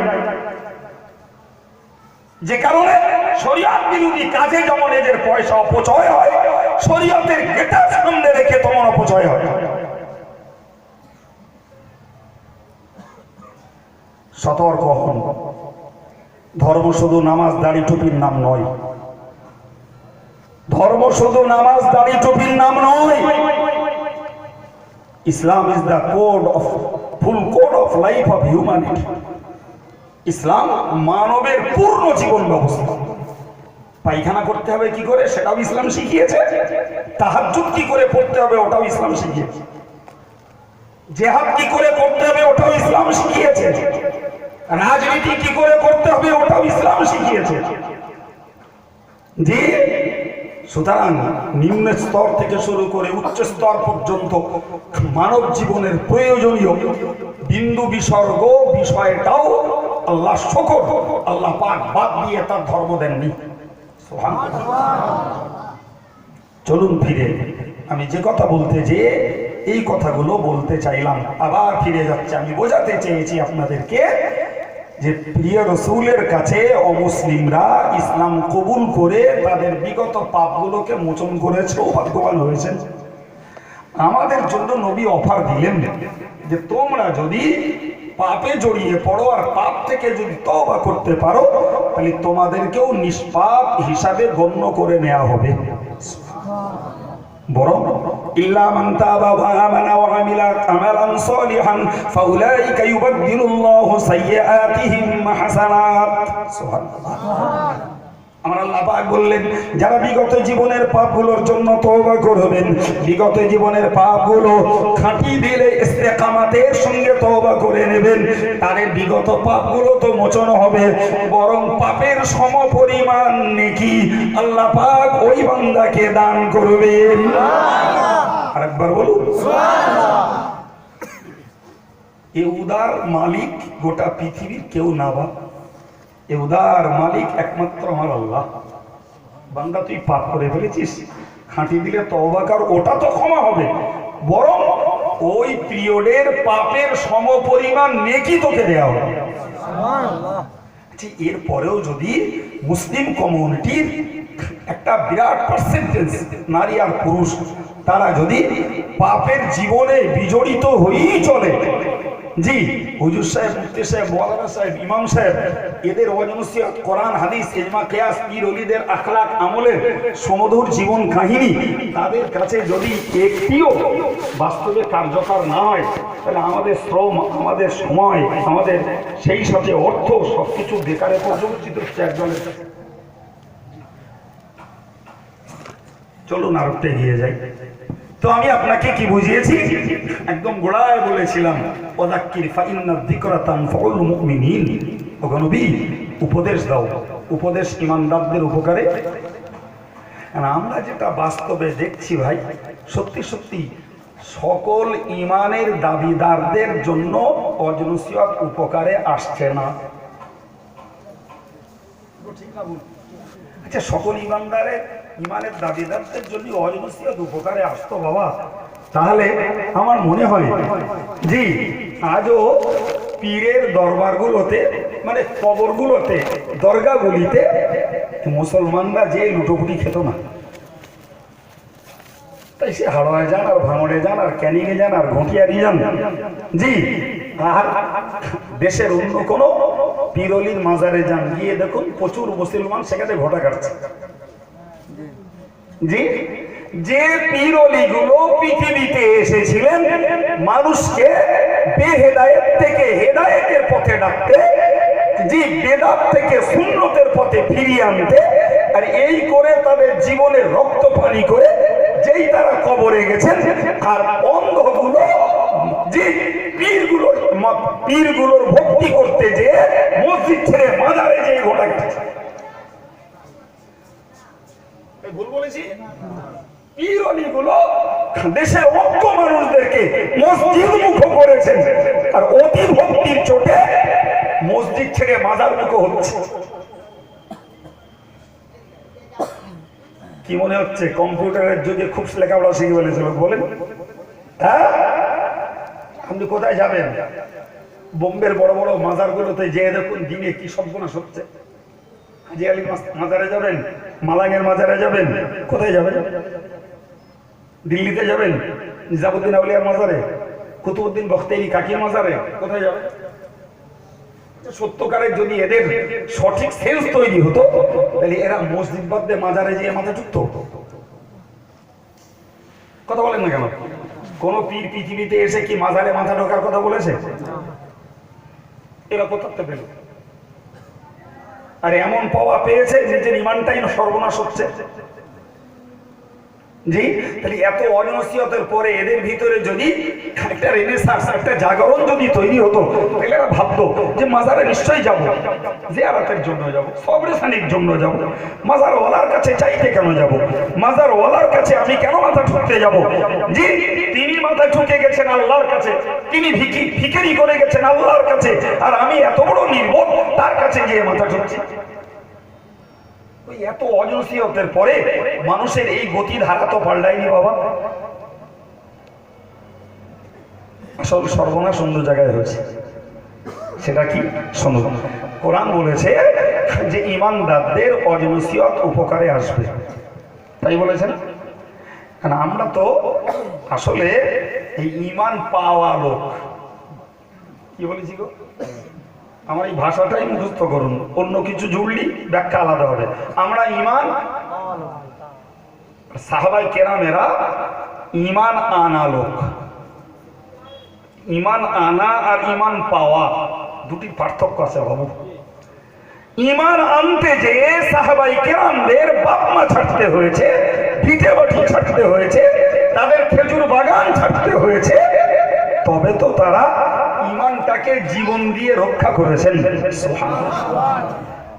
যে কারণে শরীয়ত বিরোধী কাজে যেমন এদের পয়সা অপচয় হয়, শরীয়তের গেটার সামনে রেখে তেমন অপচয় হয়। সতর্ক হন, ধর্ম শুধু নামাজ দাড়ি টুপির নাম নয়, ধর্ম শুধু নামাজ দাড়ি টুপির নাম নয়। ইসলাম is the full code of life of humanity. ইসলাম মানবের পূর্ণ জীবন ব্যবস্থা। পায়খানা করতে হবে কি করে সেটাও ইসলাম শিখিয়েছে, তাহাজ্জুদ কি করে পড়তে হবে ওটাও ইসলাম শিখিয়েছে, জিহাদ কি করে করতে হবে ওটাও ইসলাম শিখিয়েছে, রাজনীতি কি করে করতে হবে ওটাও ইসলাম শিখিয়েছে। জি সুতরাং নিম্ন স্তর থেকে শুরু করে উচ্চ স্তর পর্যন্ত মানব জীবনের প্রয়োজনীয় বিন্দু বিসর্গ বিষয়টাও আল্লাহ শুকর, আল্লাহ পাক বাদ দিয়ে তার ধর্ম দেননি। চলুন ফিরে, আমি যে কথা বলতে যে এই কথাগুলো বলতে চাইলাম, আবার ফিরে যাচ্ছে। আমি বোঝাতে চেয়েছি আপনাদেরকে যে প্রিয় রাসূলের কাছে অমুসলিমরা ইসলাম কবুল করে তাদের বিগত পাপগুলোকে মোচন করেছে, ভাগ্যবান হয়েছেন। আমাদের জন্য নবী অফার দিলেন যে তোমরা যদি পাপে জড়িয়ে পড়ো আর পাপ থেকে যদি তওবা করতে পারো, তাহলে তোমাদেরকেও নিষ্পাপ হিসাবে গণ্য করে নেওয়া হবে। বরং ইল্লা মান তাবা ওয়া আমানা ওয়া আমিলা আমালান সালিহান ফাউলাইকা ইউবাদদিলুল্লাহু সাইয়্যাতিহিম হাসানাত। সুবহানাল্লাহ। আমার আল্লাহ পাক বললেন যারা বিগত জীবনের পাপগুলোর জন্য তওবা করবেন, বিগত জীবনের পাপগুলো খাঁটি দিলে ইস্তেকামাতের সঙ্গে তওবা করে নেবেন, তাদের বিগত পাপগুলো তো মোচন হবে, বরং পাপের সমপরিমাণ নেকি আল্লাহ পাক ওই বান্দাকে দান করবেন। আরেকবার বলুন সুবহানাল্লাহ। এ উদার মালিক গোটা পৃথিবীর কেউ না বা, এ উদার মালিক একমাত্র আমার আল্লাহ। বান্দা তুই পাপ করে ফেলেছিস, খাঁটি দিলে তওবা কর, ওটা তো ক্ষমা হবে, বরং ওই পিরিয়ডের পাপের সমপরিমাণ নেকি তোকে দেওয়া হবে। এরপরেও যদি মুসলিম কমিউনিটির একটা বিরাট পার্সেন্টেজ নারী আর পুরুষ তারা যদি পাপের জীবনে বিজড়িত হয়েই চলে, জি হুজুর সাহেব, মুফতি সাহেব, মওলানা সাহেব, ইমাম সাহেব এদের ওয়াজ-নসিহত, কোরআন, হাদিস, ইজমা, কিয়াস, পীর ওলিদের আখলাক আমলের সমধুর জীবন কাহিনী তাদের কাছে যদি একটিও বাস্তবে কার্যকর না হয়, তাহলে আমাদের শ্রম, আমাদের সময়, আমাদের সেই সাথে অর্থ সবকিছু বেকারে পর্যবসিত হচ্ছে একজনের কাছে। চলুন আর একটু এগিয়ে যাই। তো আমি আপনাকে কি বুঝিয়েছি, একদম গোড়ায় বলেছিলাম ওয়াযাক্কির ফাইন্নায যিকরা তানফাউল মুমিনিন, ওগো নবী উপদেশ দাও, উপদেশ ঈমানদারদের উপকারে। আর আমরা যেটা বাস্তবে দেখছি ভাই, সত্যি সত্যি সকল ঈমানের দাবিদারদের জন্য ওয়াজ নসিহত উপকারে আসছে না। আচ্ছা, সকল ঈমানের দাবিদারদের জন্য ওয়াজ নসিহত উপকারে আসতো বাবা, তাহলে আমার মনে হয় জি আজও পীরের দরবারগুলোতে, মানে কবরগুলোতে, দরগাগুলিতে মুসলমানরা যে লুটোপুটি খেত না, তাই সে হাড়োয়ায় যান আর ভাঙড়ে যান আর ক্যানিংয়ে যান আর ঘটিয়ারি যান, জি আর দেশের অন্য কোনো পীরলির মাজারে যান, গিয়ে দেখুন প্রচুর মুসলমান সেখানে ঘটা কাটছে। জি, যে পীরলিগুলো পৃথিবীতে এসেছিলেন মানুষকে বেহেদায়েত থেকে হেদায়েতের পথে ডাকতে, জি বেদাত থেকে সুন্নতের পথে ফিরিয়ে আনতে, আর এই করে তাদের জীবনের রক্ত পানি করে যেই তারা কবরে গেছেন, আর অন্ধগুলো জি পীরগুলোর ভক্তি করতে যে মসজিদ ছেড়ে মাজারে যে ঘোটা গেছে। ভুল বলেছি? পীরগুলো দেশের অজ্ঞ মানুষদেরকে মসজিদ মুখ করেছেন, আর অতি ভক্তির চোটে মসজিদ ছেড়ে মাজার মুখ হচ্ছে। কি মনে হচ্ছে কম্পিউটারের যুগে খুব লেখাপড়া শিখে ফেলেছিল? বলেন হ্যাঁ, আপনি কোথায় যাবেন? বোম্বের বড় বড় মাজারগুলোতে যেয়ে দেখুন দিনে কি সর্বনাশ হচ্ছে। হাজী আলী মাজারে যাবেন, মালাঙ্গের মাজারে যাবেন, কোথায় যাবেন? দিল্লিতে যাবেন নিজামুদ্দিন আউলিয়ার মাজারে, কুতুবউদ্দিন বখতিয়ারি কাকির মাজারে, কোথায় যাবেন? সত্যকারের যদি এদের সঠিক সেন্স তৈরি হতো, তাহলে এরা মসজিদ বাদ দিয়ে মাজারে যেয়ে মাথা ঠুকতো। কথা বলেন না কেন? কোন পীর পৃথিবীতে এসে কি মাজারে মাথা ঢোকার কথা বলেছে? এরা কোথাতে পেল? আর এমন পাওয়া পেয়েছে নিজের ইমানটাই সর্বনাশ হচ্ছে। জি, তাহলে এত অনসিয়তের পরে এদের ভিতরে যদি একটা রেনেসাঁস, একটা জাগরণ যদি তৈরি হতো, তাহলে এরা ভাবতো যে মাজারে নিশ্চয়ই যাবো, জিয়ারতের জন্য যাব, সবরেসানির জন্য যাব, মাজারওয়ালার কাছে চাইতে কেন যাব, মাজারওয়ালার কাছে আমি কেন মাথা ঠুকতে যাব? জি, তিনি মাথা ঠুকে গেছেন আল্লাহর কাছে, তিনি ভিখারি করে গেছেন আল্লাহর কাছে, আর আমি এত বড় নির্বোধ তার কাছে গিয়ে মাথা ঠুকছি। এত অনসিয়তের পরে মানুষের এই গতি ধারা তো পাল্টায়নি বাবা। আসল সর্বনাশ অন্য জায়গায় হয়েছে। সেটা কি? শুনুন, কোরআন বলেছে যে ঈমানদারদের অনসিয়ত উপকারে আসবে, তাই বলেছেন। কারণ আমরা তো আসলে এই ঈমান পাওয়া লোক, কি বলেছি গো, আমার এই ভাষাটাই মুখস্থ করুন, অন্য কিছু জুড়লি ব্যাখ্যা আলাদা হবে। আমরা ঈমান, সাহাবায়ে কেরামেরা ঈমান আনা লোক। ঈমান আনা আর ঈমান পাওয়া দুটি পার্থক্য আছে বাবু। ঈমান আনতে যে সাহাবায়ে কেরামদের বাপ মা ছাড়তে হয়েছে, ভিটে বাড়ি ছাড়তে হয়েছে, তাদের খেজুর বাগান ছাড়তে হয়েছে, তবে তো তারা ঈমানটাকে জীবন দিয়ে রক্ষা করেছেন।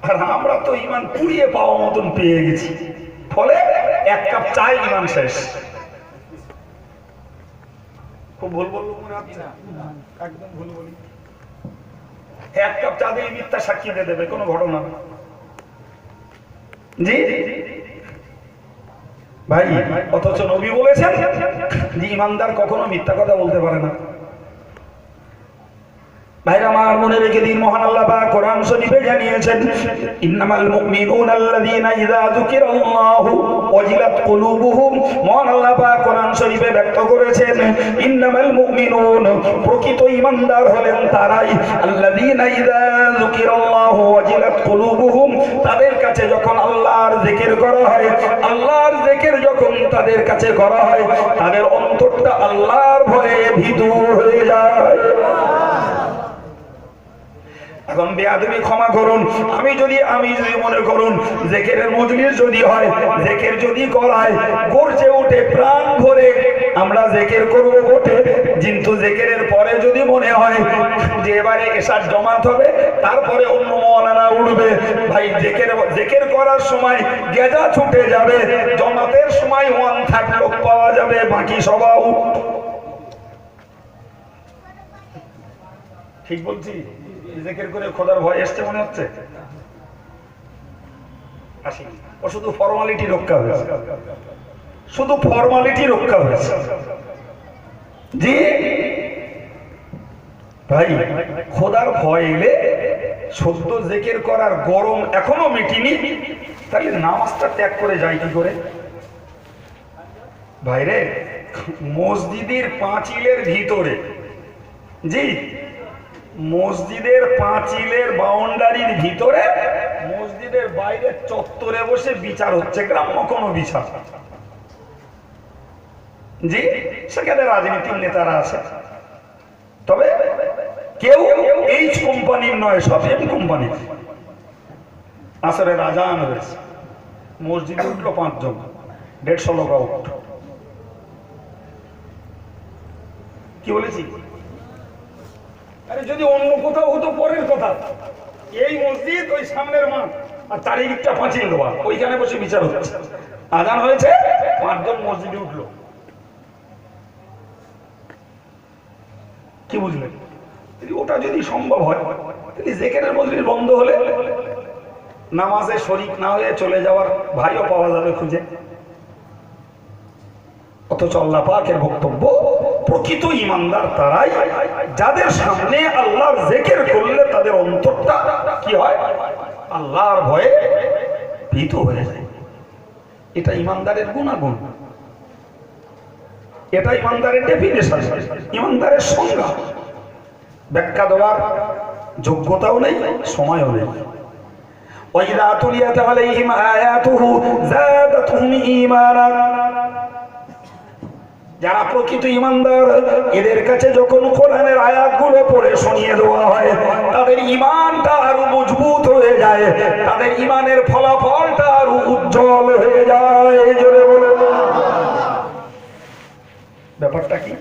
আর আমরা তো ঈমান পুড়িয়ে পাওয়া মতন পেয়ে গেছি, ফলে এক কাপ চাই ঈমান শেষ। খুব ভুল বললো মনে হচ্ছে? একদম ভুল বলি। এক কাপ চা দিয়ে মিথ্যা সাক্ষী দিয়ে দেবে কোনো ঘটনা? জি ভাই, অথচ নবী বলেছেন যে ইমানদার কখনো মিথ্যা কথা বলতে পারে না। ভাইরা আমার মনে রেখে দিন, মহান আল্লাহ পাক কোরআন শরীফে জানিয়েছেন, ইন্নামাল মুমিনুনা আল্লাযীনা ইযা যুকিরাল্লাহু ওয়াজিলাত কুলুবুহুম। মহান আল্লাহ পাক কোরআন শরীফে ব্যক্ত করেছেন, ইন্নামাল মুমিনুন, প্রকৃত ঈমানদার হলেন তারাই, আল্লাযীনা ইযা যুকিরাল্লাহু ওয়াজিলাত কুলুবুহুম, তাদের কাছে যখন আল্লাহর জিকির করা হয়, আল্লাহর জিকির যখন তাদের কাছে করা হয়, তাদের অন্তরটা আল্লাহর ভয়ে ভীতু হয়ে যায়। এখন বেয়াদবি ক্ষমা করুন, আমি যদি মনে করুন জিকিরের মজলিস যদি হয়, জিকির যদি করায়, গর্জে উঠে প্রাণ ভরে আমরা জিকির করব বটে, কিন্তু জিকিরের পরে যদি মনে হয় যে এবারে এশার জমাত হবে, তারপরে অন্য মাওলানা উঠবে, ভাই জিকির করার সময় গেজা ছুটে যাবে, জমাতের সময় 1/3 লোক পাওয়া যাবে, বাকি সব আউট। ঠিক বলছি? জিকির করে খোদার ভয় এসছে মনে হচ্ছে? আসি, ও শুধু ফর্মালিটি রক্ষা হয়েছে, শুধু ফর্মালিটি রক্ষা হয়েছে। জি ভাই, খোদার ভয় এলে সদ্য জিকির করার গরম এখনো মিটিনি, তাহলে নামাজটা ত্যাগ করে যায় কি করে? ভাইরে, মসজিদের পাঁচিলের ভিতরে, জি মসজিদের পাঁচিলের বাউন্ডারির ভিতরে, মসজিদের বাইরে চত্বরে বসে বিচার হচ্ছে, গ্রাম্য কোনো বিচার। জি, সেখানে রাজনীতির নেতারা আছে, তবে কেউ এইচ কোম্পানির নয়, সব এম কোম্পানির। আসরে আজান হয়েছে, মসজিদে উঠলো 5 জন, 150 লোক আউট। কি বলেছি? আরে যদি অন্য কোথাও হতো পরের কথা, এই মসজিদ, ওই সামনের মাঠ, আর চারিদিকটা পাঁচিল দেওয়া, ওইখানে বসে বিচার হচ্ছে। আজান হয়েছে, 5 জন মসজিদে উঠলো। কি বুঝলেন? ওটা যদি সম্ভব হয়, তাহলে জিকিরের মজলিস বন্ধ হলে নামাজে শরীক না হয়ে চলে যাওয়ার ভাইও পাওয়া যাবে খুঁজে। অথচ আল্লাহ পাকের বক্তব্য, প্রকৃত ঈমানদার তারাই যাদের সামনে আল্লাহর জিকির করলে তাদের অন্তরটা কি হয়? আল্লাহর ভয়ে ভীত হয়ে যায়। এটা ঈমানদারের গুণাগুণ, এটা ঈমানদারের ডেফিনেশন, ঈমানদারের সংজ্ঞা। ব্যাখ্যা দেওয়ার যোগ্যতাও নেই, সময়ও নেই। ওয়াইদা তুলিয়াত আলাইহিম আয়াতুহু যাদাতুহুম ঈমানা, যারা প্রকৃত ঈমানদার, এদের কাছে যখন কোরআনের আয়াতগুলো পড়ে শুনিয়ে দেওয়া হয়, তাদের ঈমানটা আরো মজবুত হয়ে যায়, তাদের ঈমানের ফলাফলটা আরো উজ্জ্বল হয়ে যায়। জোরে বলো, ব্যাপারটা কি?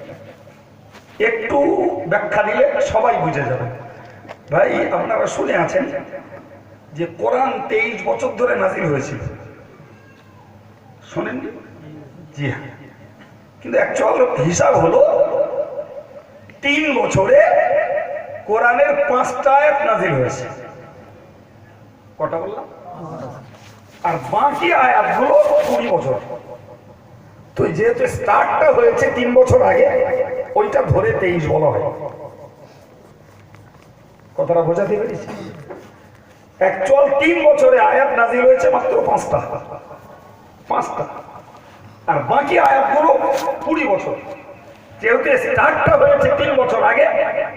একটু ব্যাখ্যা দিলে সবাই বুঝে যাবে। ভাই, আপনারা শুনে আছেন যে কোরআন 23 বছর ধরে নাজিল হয়েছিল, শোনেননি? জি হ্যাঁ, কিন্তু অ্যাকচুয়াল হিসাব হলো 3 বছরে কোরআনের 5টা আয়াত নাজিল হয়েছে। কটা বললাম? আর বাকি আয়াতগুলো 20 বছর। তো যেহেতু স্টার্টটা হয়েছে 3 বছর আগে, ওইটা ধরে 23 বলা হয়। কথাটা বোঝাতে পেরেছি? অ্যাকচুয়াল 3 বছরে আয়াত নাজিল হয়েছে মাত্র 5টা, আর বাকি আয়াতগুলো 20 বছর। যেহেতু স্টার্টটা হয়েছে 3 বছর আগে,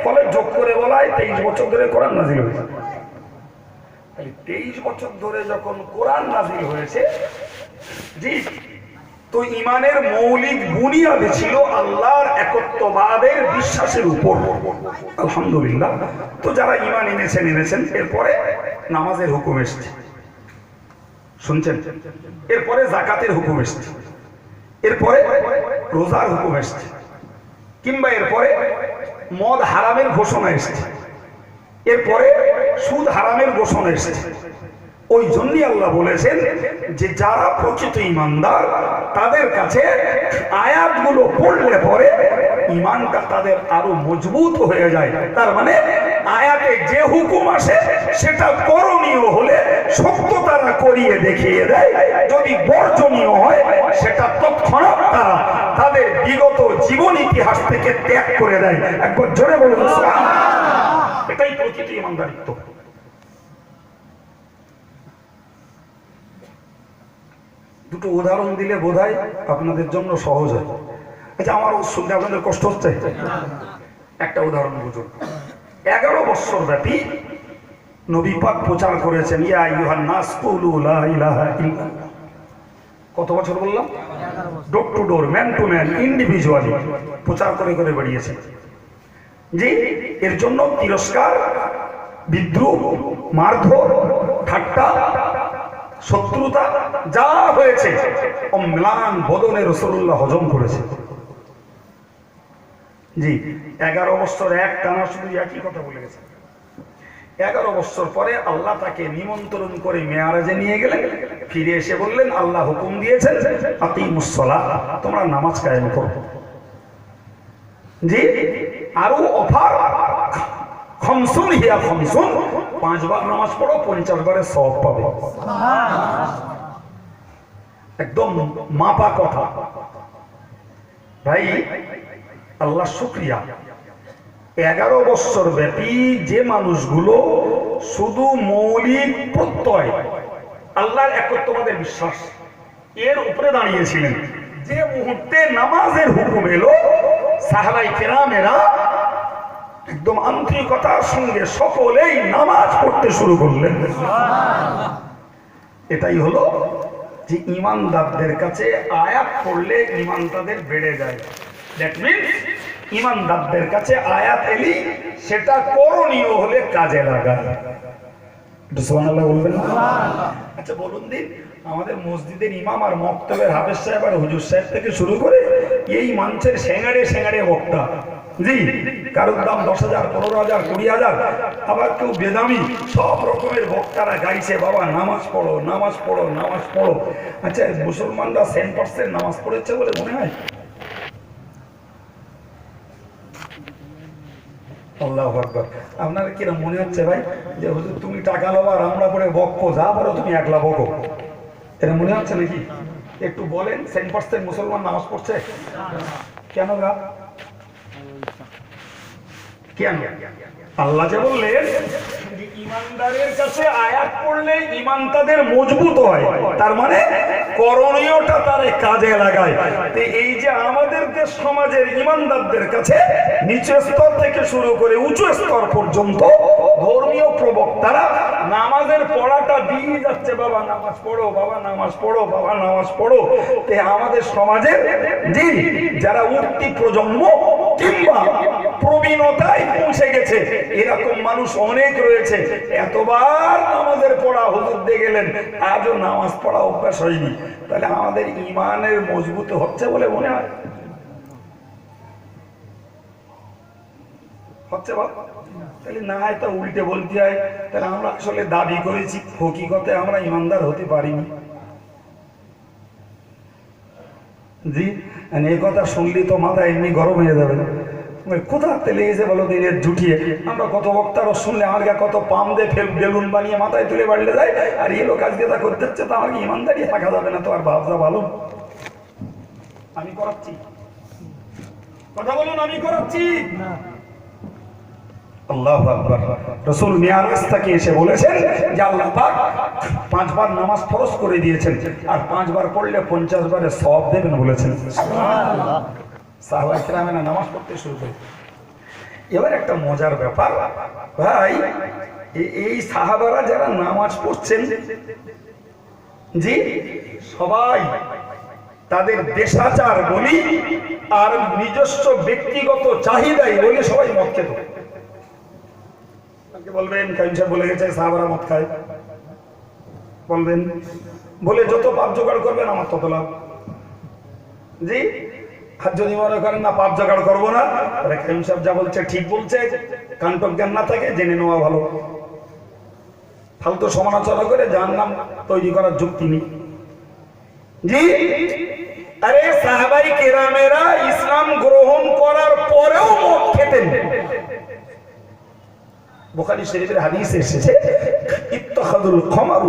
ফলে যোগ করে বলা হয় 23 বছর ধরে কোরআন নাজিল হয়েছে। 23 বছর ধরে যখন কোরআন নাজিল হয়েছে, জি, তো ঈমানের মৌলিক বুনিয়াদ ছিল আল্লাহর একত্ববাদের বিশ্বাসের উপর। আলহামদুলিল্লাহ। তো যারা ঈমান এনেছেন, এরপরে নামাজের হুকুম এসেছে, শুনছেন? এরপরে যাকাতের হুকুম এসেছে, এরপরে রোজার হুকুম এসেছে, কিংবা এরপরে মদ হারামের ঘোষণা এসেছে, এরপরে সুদ হারামের ঘোষণা এসেছে। ওই জন্যই আল্লাহ বলেছেন যে যারা প্রকৃত ঈমানদার, তাদের কাছে আয়াতগুলো পড়লে পরে ইমানটা তাদের আরো মজবুত হয়ে যায়। তার মানে আয়াতে যে হুকুম আসে সেটা করণীয় হলে সত্য তারা করিয়ে দেখিয়ে দেয়, যদি বর্জনীয় হয় সেটা তৎক্ষণাৎ তারা তাদের বিগত জীবন ইতিহাস থেকে ত্যাগ করে দেয়। একবার জোরে বলুন সুবহানাল্লাহ। এটাই প্রকৃত ইমানদারিত্ব। দুটো উদাহরণ দিলে বোধহয় আপনাদের জন্য সহজ হয়। আচ্ছা, আমার শুনতে আপনাদের কষ্ট হচ্ছে? একটা উদাহরণ বুঝুন। 11 বছর ব্যাপী নবী পাক প্রচার করেছেন, ইয়া আইয়ুহান নাস কুলু লা ইলাহা ইল্লাল্লাহ। কত বছর বললাম? Door to door, man to man, individually প্রচার করে করে বেরিয়েছেন। জি, এর জন্য তিরস্কার, বিদ্রুপ, মারধর, ঠাট্টা, শত্রুতা যা হয়েছে অম্লান বদনে রাসূলুল্লাহ হজম করেছে। জি, 11 বছর এক টানা শুধু একই কথা বলে গেছে। 11 বছর পরে আল্লাহ তাকে নিমন্ত্রণ করে মেয়ারাজে নিয়ে গেলেন। ফিরে এসে বললেন, আল্লাহ হুকুম দিয়েছেন আকিমুস সালাহ, তোমরা নামাজ কায়েম করো। জি, আরো অফার, খমসুন হিয়া খমসুন, 5 বার নামাজ পড়ো, 50 বারের সওয়াব পাবে। একদম মাপা কথা। ভাই আল্লাহ শুকরিয়া, 11 বছর ব্যাপী যে মানুষগুলো শুধু মৌলিক প্রত্যয়, আল্লাহর একত্ববাদের বিশ্বাস, এর উপরে দাঁড়িয়েছিলেন, যে মুহূর্তে নামাজের হুকুম এলো সাহাবায়ে কেরামেরা একদম আন্তরিকতার সঙ্গে সকলেই নামাজ পড়তে শুরু করলেন। এটাই হলো যে ইমানদারদের কাছে আয়াত পড়লে ইমান তাদের বেড়ে যায়। দ্যাট মিন্স ইমানদারদের কাছে আয়াত এলি সেটা করণীয় হলে কাজে লাগায়। সুবহানাল্লাহ বলবেন না? আচ্ছা বলুন দিন, আমাদের মসজিদের ইমাম আর মক্তবের হাফেজ সাহেব আর হুজুর সাহেব থেকে শুরু করে এই মঞ্চের সেঙ্গাড়ে সেঙ্গাড়ে বক্তা, জি, কারোর দাম 10,000, 15,000, 20,000, আবার কেউ বেদামি, সব রকমের বক্তারা গাইছে বাবা নামাজ পড়ো, নামাজ পড়ো, নামাজ পড়ো। আচ্ছা, মুসলমানরা 100% নামাজ পড়েছে বলে মনে হয়? আল্লাহু আকবার। আপনার কিরকম মনে হচ্ছে ভাই যে হুজুর তুমি টাকা লও আর আমরা পড়ে বকবো, যা পারো তুমি একলা বকো, এটা মনে হচ্ছে নাকি? একটু বলেন, 100% মুসলমান নামাজ পড়ছে কেন? গা কেন? আল্লাহ যে বললেন ইমানদারের কাছে আয়াত পড়লে ইমান তাদের মজবুত হয়, তার মানে করণীয়টা তারে কাজে লাগায়। এই যে আমাদের দেশ সমাজের ইমানদারদের কাছে নিচু স্তর থেকে শুরু করে উঁচু স্তর পর্যন্ত ধর্মীয় প্রবক্তারা নামাজের পড়াটা দিয়ে যাচ্ছে, বাবা নামাজ পড়ো, বাবা নামাজ পড়ো, বাবা নামাজ পড়ো। আমাদের সমাজের জি যারা উঠতি প্রজন্ম কিংবা প্রবীণতায় পৌঁছে গেছে এরকম মানুষ অনেক রয়েছে। এতবার নামাজের পড়া হুজুর দিয়ে গেলেন, আজও নামাজ পড়া অভ্যাস হয়নি। তাহলে আমাদের ইমানের মজবুত হচ্ছে বলে মনে হয়? হচ্ছে বাবা? তাহলে না হয় তো উল্টে বলতে হয়, তাহলে আমরা আসলে দাবি করেছি, হকিকতে আমরা ইমানদার হতে পারিনি। জি, এই কথা শুনলি তো মাথা এমনি গরম হয়ে যাবে। কোথা তেলে এসে বলো দিনের জুটিয়ে, আমরা কত বক্তারও শুনলে আমার কত পাম দিয়ে বেলুন বানিয়ে মাথায় তুলে বাড়লে যায়, আর এই লোক আজকে তা করতে হচ্ছে, তো আমাকে ইমানদারি থাকা যাবে না। তো আর ভাবনা ভালো আমি করাচ্ছি, কথা বলুন, আমি করাচ্ছি। আল্লাহু আকবার। রাসূল মিয়ারাজ থেকে এসে বলেছেন যে আল্লাহ পাক 5 বার নামাজ ফরজ করে দিয়েছেন, আর 5 বার পড়লে 50 বারের সওয়াব দেবেন বলেছেন। সুবহানাল্লাহ। সাহাবায়ে কেরামেরা নামাজ পড়তে শুরু করে। এবার একটা মজার ব্যাপার ভাই, এই সাহাবারা যারা নামাজ পড়ছেন জি, সবাই তাদের দেশাচার বলি আর নিজস্ব ব্যক্তিগত চাহিদাই বলে সবাই মদ খেত। বলবেন কাইমসা বলে গেছে সাহাবারা মদ খায়, বলবেন বলে যত পাপ জোগাড় করবেন আমার তত লাভ। জি, আর যদি মনে করেন না পাপ জোগাড় করবো না, তাহলে কাইম সাহেব যা বলছে ঠিক বলছে, কান্টক জ্ঞান না থাকে জেনে নেওয়া ভালো। ফালতু সমালোচনা করে জাহান্নাম তৈরি করার যুক্তি নেই। জি, আরে সাহাবাই কেরামেরা ইসলাম গ্রহণ করার পরেও মদ খেতেন। বুখারী শরীফের হাদিসে এসেছে ইত্তাখাযুল খামার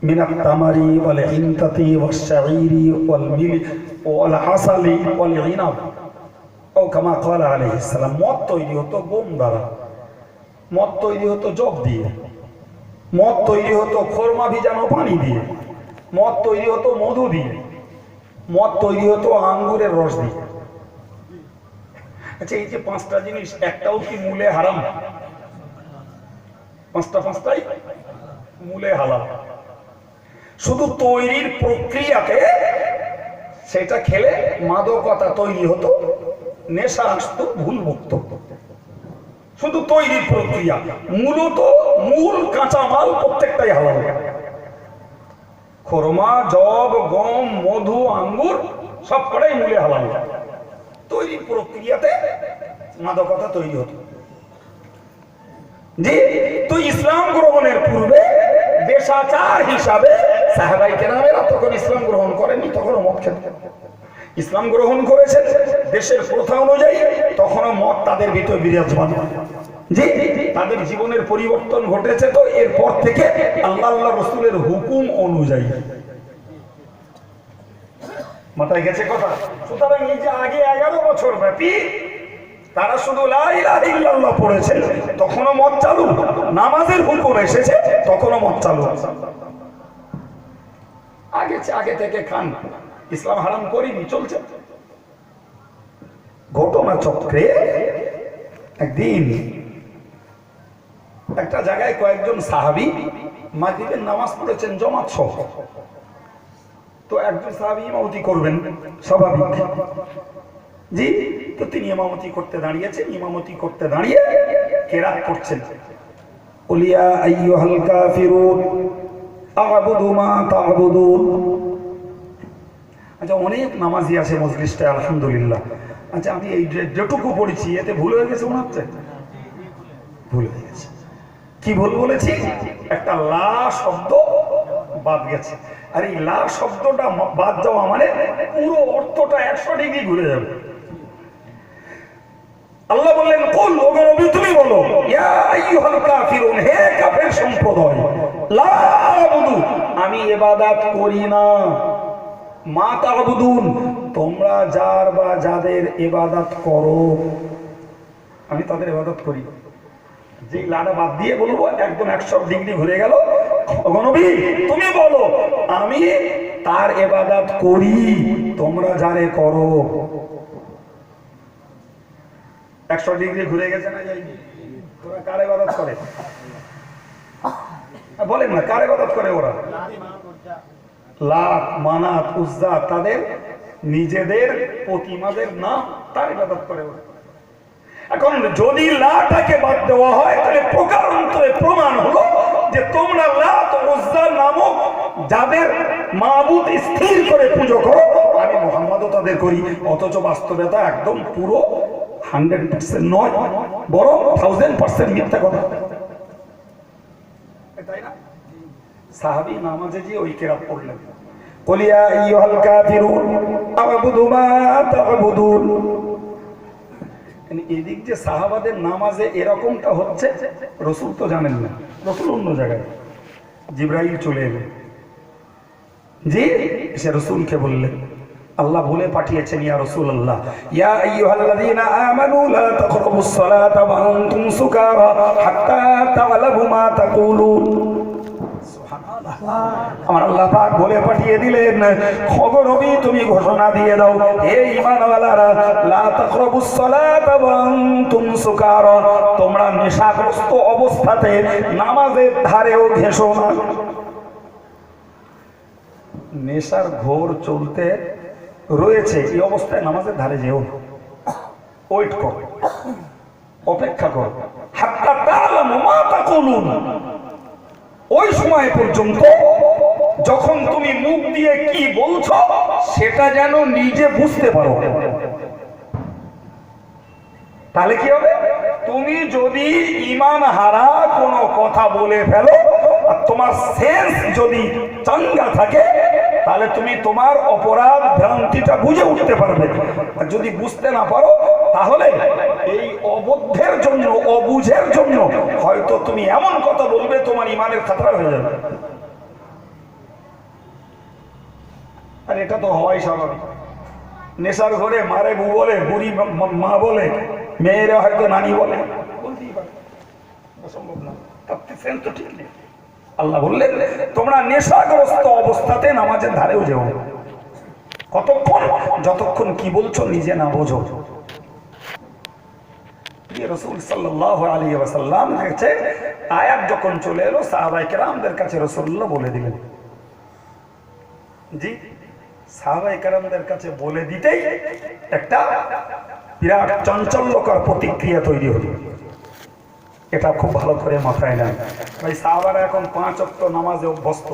মিনাত তামারি ওয়াল হিনতাতি ওয়াশ শাঈরি ওয়াল মিলি ওয়াল আসালি ওয়াল ইনাব ও কামা ক্বালা আলাইহিস সালাম। মদ তৈরি হতো গম দ্বারা, মদ তৈরি হতো জব দিয়ে, মদ তৈরি হতো খোরমা ভিজানো পানি দিয়ে, মদ তৈরি হতো মধু দিয়ে, মদ তৈরি হতো আঙ্গুরের রস দিয়ে। আচ্ছা, এই যে পাঁচটা জিনিস একটাও কি মূলে হারাম? পাঁচটাই মূলে হালাল। শুধু তৈরির প্রক্রিয়াতে সেটা খেলে মাদকতা তৈরি হতো, নেশা আসতো, ভুলমুক্ত। শুধু তৈরির প্রক্রিয়া, মূলত মূল কাঁচামাল প্রত্যেকটাই হালাল। খোরমা, জব, গম, মধু, আঙ্গুর সব কটাই মূলে হালাল। তৈরির প্রক্রিয়াতে মাদকতা তৈরি হতো। জি, তো ইসলাম গ্রহণের পূর্বে দেশাচার হিসাবে সাহাবাই কেরামেরা তখন ইসলাম গ্রহণ করেননি, তখনও মদ খেতেন। ইসলাম গ্রহণ করেছেন দেশের প্রথা অনুযায়ী, তখনও মদ তাদের ভিতরে বিরাজমান। জি, তাদের জীবনের পরিবর্তন ঘটেছে তো এরপর থেকে আল্লাহ রাসূলের হুকুম অনুযায়ী। মাথায় গেছে কথা? সুতরাং এই যে আগে 11 বছর ব্যাপী তারা শুধু লা ইলাহা ইল্লাল্লাহ পড়েছেন, তখনও মদ চালু। নামাজের হুকুম এসেছে, তখনও মদ চালু। আগে থেকে খান, ইসলাম হারাম করিনি, চলছে। ঘটনা চক্রে একদিন একটা জায়গায় কয়েকজন সাহাবী মাগরিবের নামাজ পড়েছেন জামাত সহ। তো একজন সাহাবী ইমামতি করবেন, স্বাভাবিক। জি, তো তিনি ইমামতি করতে দাঁড়িয়েছেন। ইমামতি করতে দাঁড়িয়ে কেরাত করছেন, কুলিয়া আইয়ুহাল কাফিরুন আ'বুদু মা তা'বুদুন। আচ্ছা, অনেক নামাজি আছে মজলিসটায়, আলহামদুলিল্লাহ। আচ্ছা, আমি এই যেটুকু পড়েছি এতে ভুল হয়ে গেছে মনে হচ্ছে? ভুল হয়ে গেছে। কি ভুল বলেছি? একটা লা শব্দ বাদ গেছে। আর এই লা শব্দটা বাদ যাওয়া মানে পুরো অর্থটা 100 ডিগ্রি ঘুরে যাবে। আল্লাহ বললেন, কুল, ও নবী তুমি বলো, ইয়া আইয়ুহাল কাফিরুন, হে কাফের সম্প্রদায়, লা আ'বুদু, আমি ইবাদত করি না, মা তা'বুদুন, তোমরা যার বা যাদের ইবাদত করো আমি তাদের ইবাদত করি। যে লাটা বাদ দিয়ে বলবো একদম 100 ডিগ্রি ঘুরে গেল। ও নবী তুমি বলো, আমি তার ইবাদত করি, তোমরা যারে করো। 100 ডিগ্রি ঘুরে গেছে না? যাইনি? ওরা কার ইবাদত করে বলেন না? কার ইবাদত করে ওরা? লাত, মানাত, উজ্জা, তাদের নিজেদের প্রতিমাদের নাম, তার ইবাদত করে ওরা। এখন যদি লাটাকে বাদ দেওয়া হয় তাহলে প্রকারান্তরে প্রমাণ হলো যে তোমরা লাত, উজ্জা নামক যাদের মাবুদ স্থির করে পুজো করো, আমি মুহাম্মদও তাদের করি। অথচ বাস্তবতা একদম পুরো 100% নয়, বরং 1000% মিথ্যা কথা, তাই না? সাহাবী নামাজে যে ওই কেরাত পড়লেন, কুল ইয়া আইয়ুহাল কাফিরুন আ'বুদু মা তা'বুদুন। এদিক যে সাহাবাদের নামাজে এরকমটা হচ্ছে, রাসূল তো জানেন না। রাসূল অন্য জায়গায়, জিবরাইল চলে এলেন। জি, সে রাসূলকে বললেন, আল্লাহ বলে পাঠিয়েছেন, ইয়া রাসূলুল্লাহ, ইয়া আইয়ুহাল্লাযীনা আমানু লা তাকরাবুস সালাতা ওয়া আনতুম সুকারা হাত্তা তা'লামু মা তাকুলুন। সুবহানাল্লাহ, আমার আল্লাহ পাক বলে পাঠিয়ে দিলেন, ওগো নবী তুমি ঘোষণা দিয়ে দাও, হে ঈমানওয়ালারা, লা তাকরাবুস সালাতা ওয়া আনতুম সুকারা, তোমরা নেশাগ্রস্ত অবস্থাতে নামাজের ধারেও ঘেঁষো না। নেশার ঘোর চলতে রয়েছে, এই অবস্থায় নামাজের ধারে যেও, ওয়েট করো, অপেক্ষা করো, হাত্তা তা'লামু মা তাকুলুন, ওই সময় পর্যন্ত যখন তুমি মুখ দিয়ে কি বলছো সেটা যেন নিজে বুঝতে পারো। তাহলে কি হবে? তুমি যদি ঈমান হারা কোনো কথা বলে ফেলো আর তোমার সেন্স যদি চাঙ্গা থাকে, তাহলে তুমি তোমার অপরাধ ভ্রান্তিটা বুঝে উঠতে পারবে। আর যদি বুঝতে না পারো তাহলে এই অবুদ্ধের জন্য, অবুঝের জন্য হয়তো তুমি এমন কথা বলবে তোমার ইমানের খাতরা হয়ে যাবে। আর এটা তো হওয়াই স্বাভাবিক। নেশার ঘরে মারে বউ বলে, বুড়ি মা বলে, মেয়েরা হয়তো নানি বলে, বলতেই পারে, অসম্ভব না, তো ঠিক নেই। আল্লাহ বললেন তোমরা নেশাগ্রস্ত অবস্থাতে নামাজের ধারেও যেও। কতক্ষণ? যতক্ষণ কি বলছো নিজে না বোঝো। রাসূল সাল্লাল্লাহু আলাইহি ওয়াসাল্লাম কাছে আয়াত যখন চলে এলো, সাহাবায়ে কেরামদের কাছে রাসূলুল্লাহ বলে দিলেন। জি, সাহাবায়ে কেরামদের কাছে বলে দিতেই একটা বিরাট চাঞ্চল্যকর প্রতিক্রিয়া তৈরি হলো। এটা খুব ভালো করে মাথায় নেন ভাই। সাহাবারা এখন 5 ওয়াক্ত নামাজে অভ্যস্ত,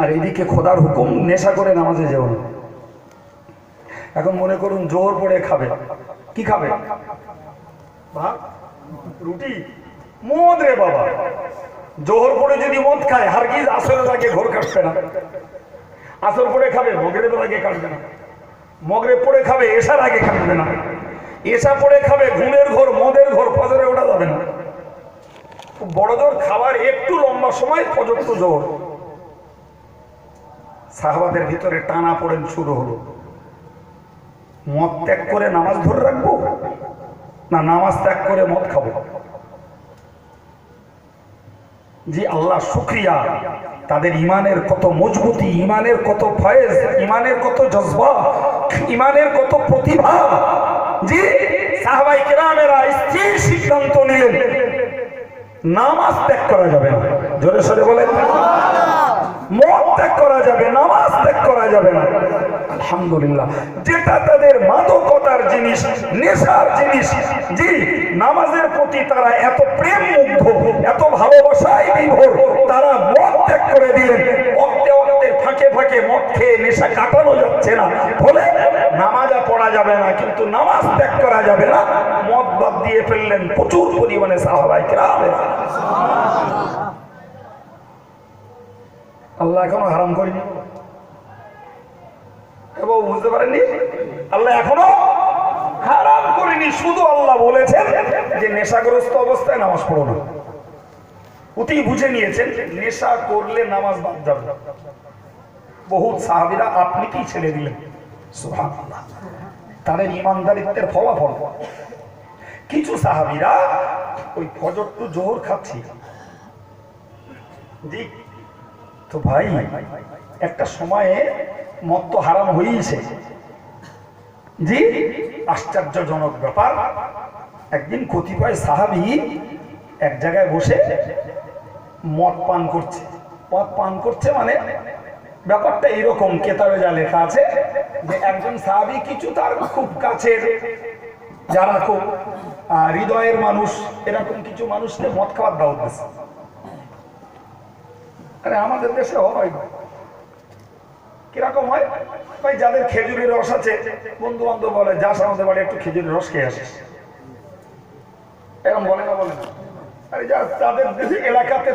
আর এদিকে খোদার হুকুম নেশা করে নামাজে যেও না। এখন মনে করুন জোর পড়ে খাবে, কি খাবে? ভাত, রুটি, মদ রে বাবা। জোহর পড়ে যদি মদ খায়, হারগিজ আসরের আগে ঘোর কাটবে না। আসর পড়ে খাবে, মগরিবের আগে কাটবে না। মগরিব পড়ে খাবে, এশার আগে কাটবে না। এশা পড়ে খাবে, ঘুমের ঘোর, মদের ঘোর, ফজরে ওঠা যাবে না। বড় জোর খাবার একটু লম্বা সময়, ফজর তো জোর। সাহাবাদের ভিতরে টানা পড়েন শুরু হলো। মদ ত্যাগ করে নামাজ ধরে রাখবো, না নামাজ ত্যাগ করে মদ খাবো? জি আল্লাহ শুকরিয়া, তাদের ইমানের কত মজবুতি, ইমানের কত ফয়েজ, ইমানের কত জজবা, ইমানের কত প্রতিভা। জি সাহাবায়ে কেরামেরা স্থির সিদ্ধান্ত নিলেন নামাজ ত্যাগ করা যাবে না। জোরে সরে বলেন, মদ ত্যাগ করা যাবে, নামাজ ত্যাগ করা যাবে না। আলহামদুলিল্লাহ, যেটা তাদের মাদকতার জিনিস, নেশার জিনিস, জি নামাজের প্রতি তারা এত প্রেম মুগ্ধ, এত ভালোবাসায় বিভোর, তারা মদ ত্যাগ করে দিলেন। অক্তে অক্তে ফাঁকে ফাঁকে মদ খেয়ে নেশা কাটানো যাচ্ছে না, বলে নামাজ পড়া যাবে না, কিন্তু নামাজ ত্যাগ করা যাবে না। মদ বাদ দিয়ে ফেললেন প্রচুর পরিমাণে সাহাবায়ে কেরাম। আল্লাহ এখনো হারাম করেনি, এবং বুঝতে পারেননি আল্লাহ এখনো হারাম করেনি। শুধু আল্লাহ বলেছেন যে নেশাগ্রস্ত অবস্থায় নামাজ পড়ো না। অতি বুঝে নিয়েছেন নেশা করলে নামাজ বাদ যাবে। বহুত সাহাবীরা আপনি কি ছেড়ে দিলেন, সুবহানাল্লাহ, তাদের ইমানদারিত্বের ফলাফল। কিছু সাহাবীরা ওই ফজর টু জোহর খাচ্ছি, জি তো ভাই একটা সময়ে মদ তো হারাম হয়েছে। জি আশ্চর্যজনক ব্যাপার, একদিন কতিপয় সাহাবী এক জায়গায় বসে মদ পান করছে। মদ পান করছে মানে ব্যাপারটা এরকম, কেতাবে যা লেখা আছে যে একজন সাহাবী কিছু তার খুব কাছের, যারা খুব হৃদয়ের মানুষ, এরকম কিছু মানুষকে মদ খাওয়ার দাওয়াত দিচ্ছে। আরে আমাদের দেশে হয় কিরকম হয় ভাই, যাদের খেজুরের রস আছে, বন্ধু বান্ধব বলে যাস আমাদের বাড়ি একটু খেজুরের রস খেয়ে আসিস, এরকম বলে না? বলে না? আরে যা তাদের এলাকাতে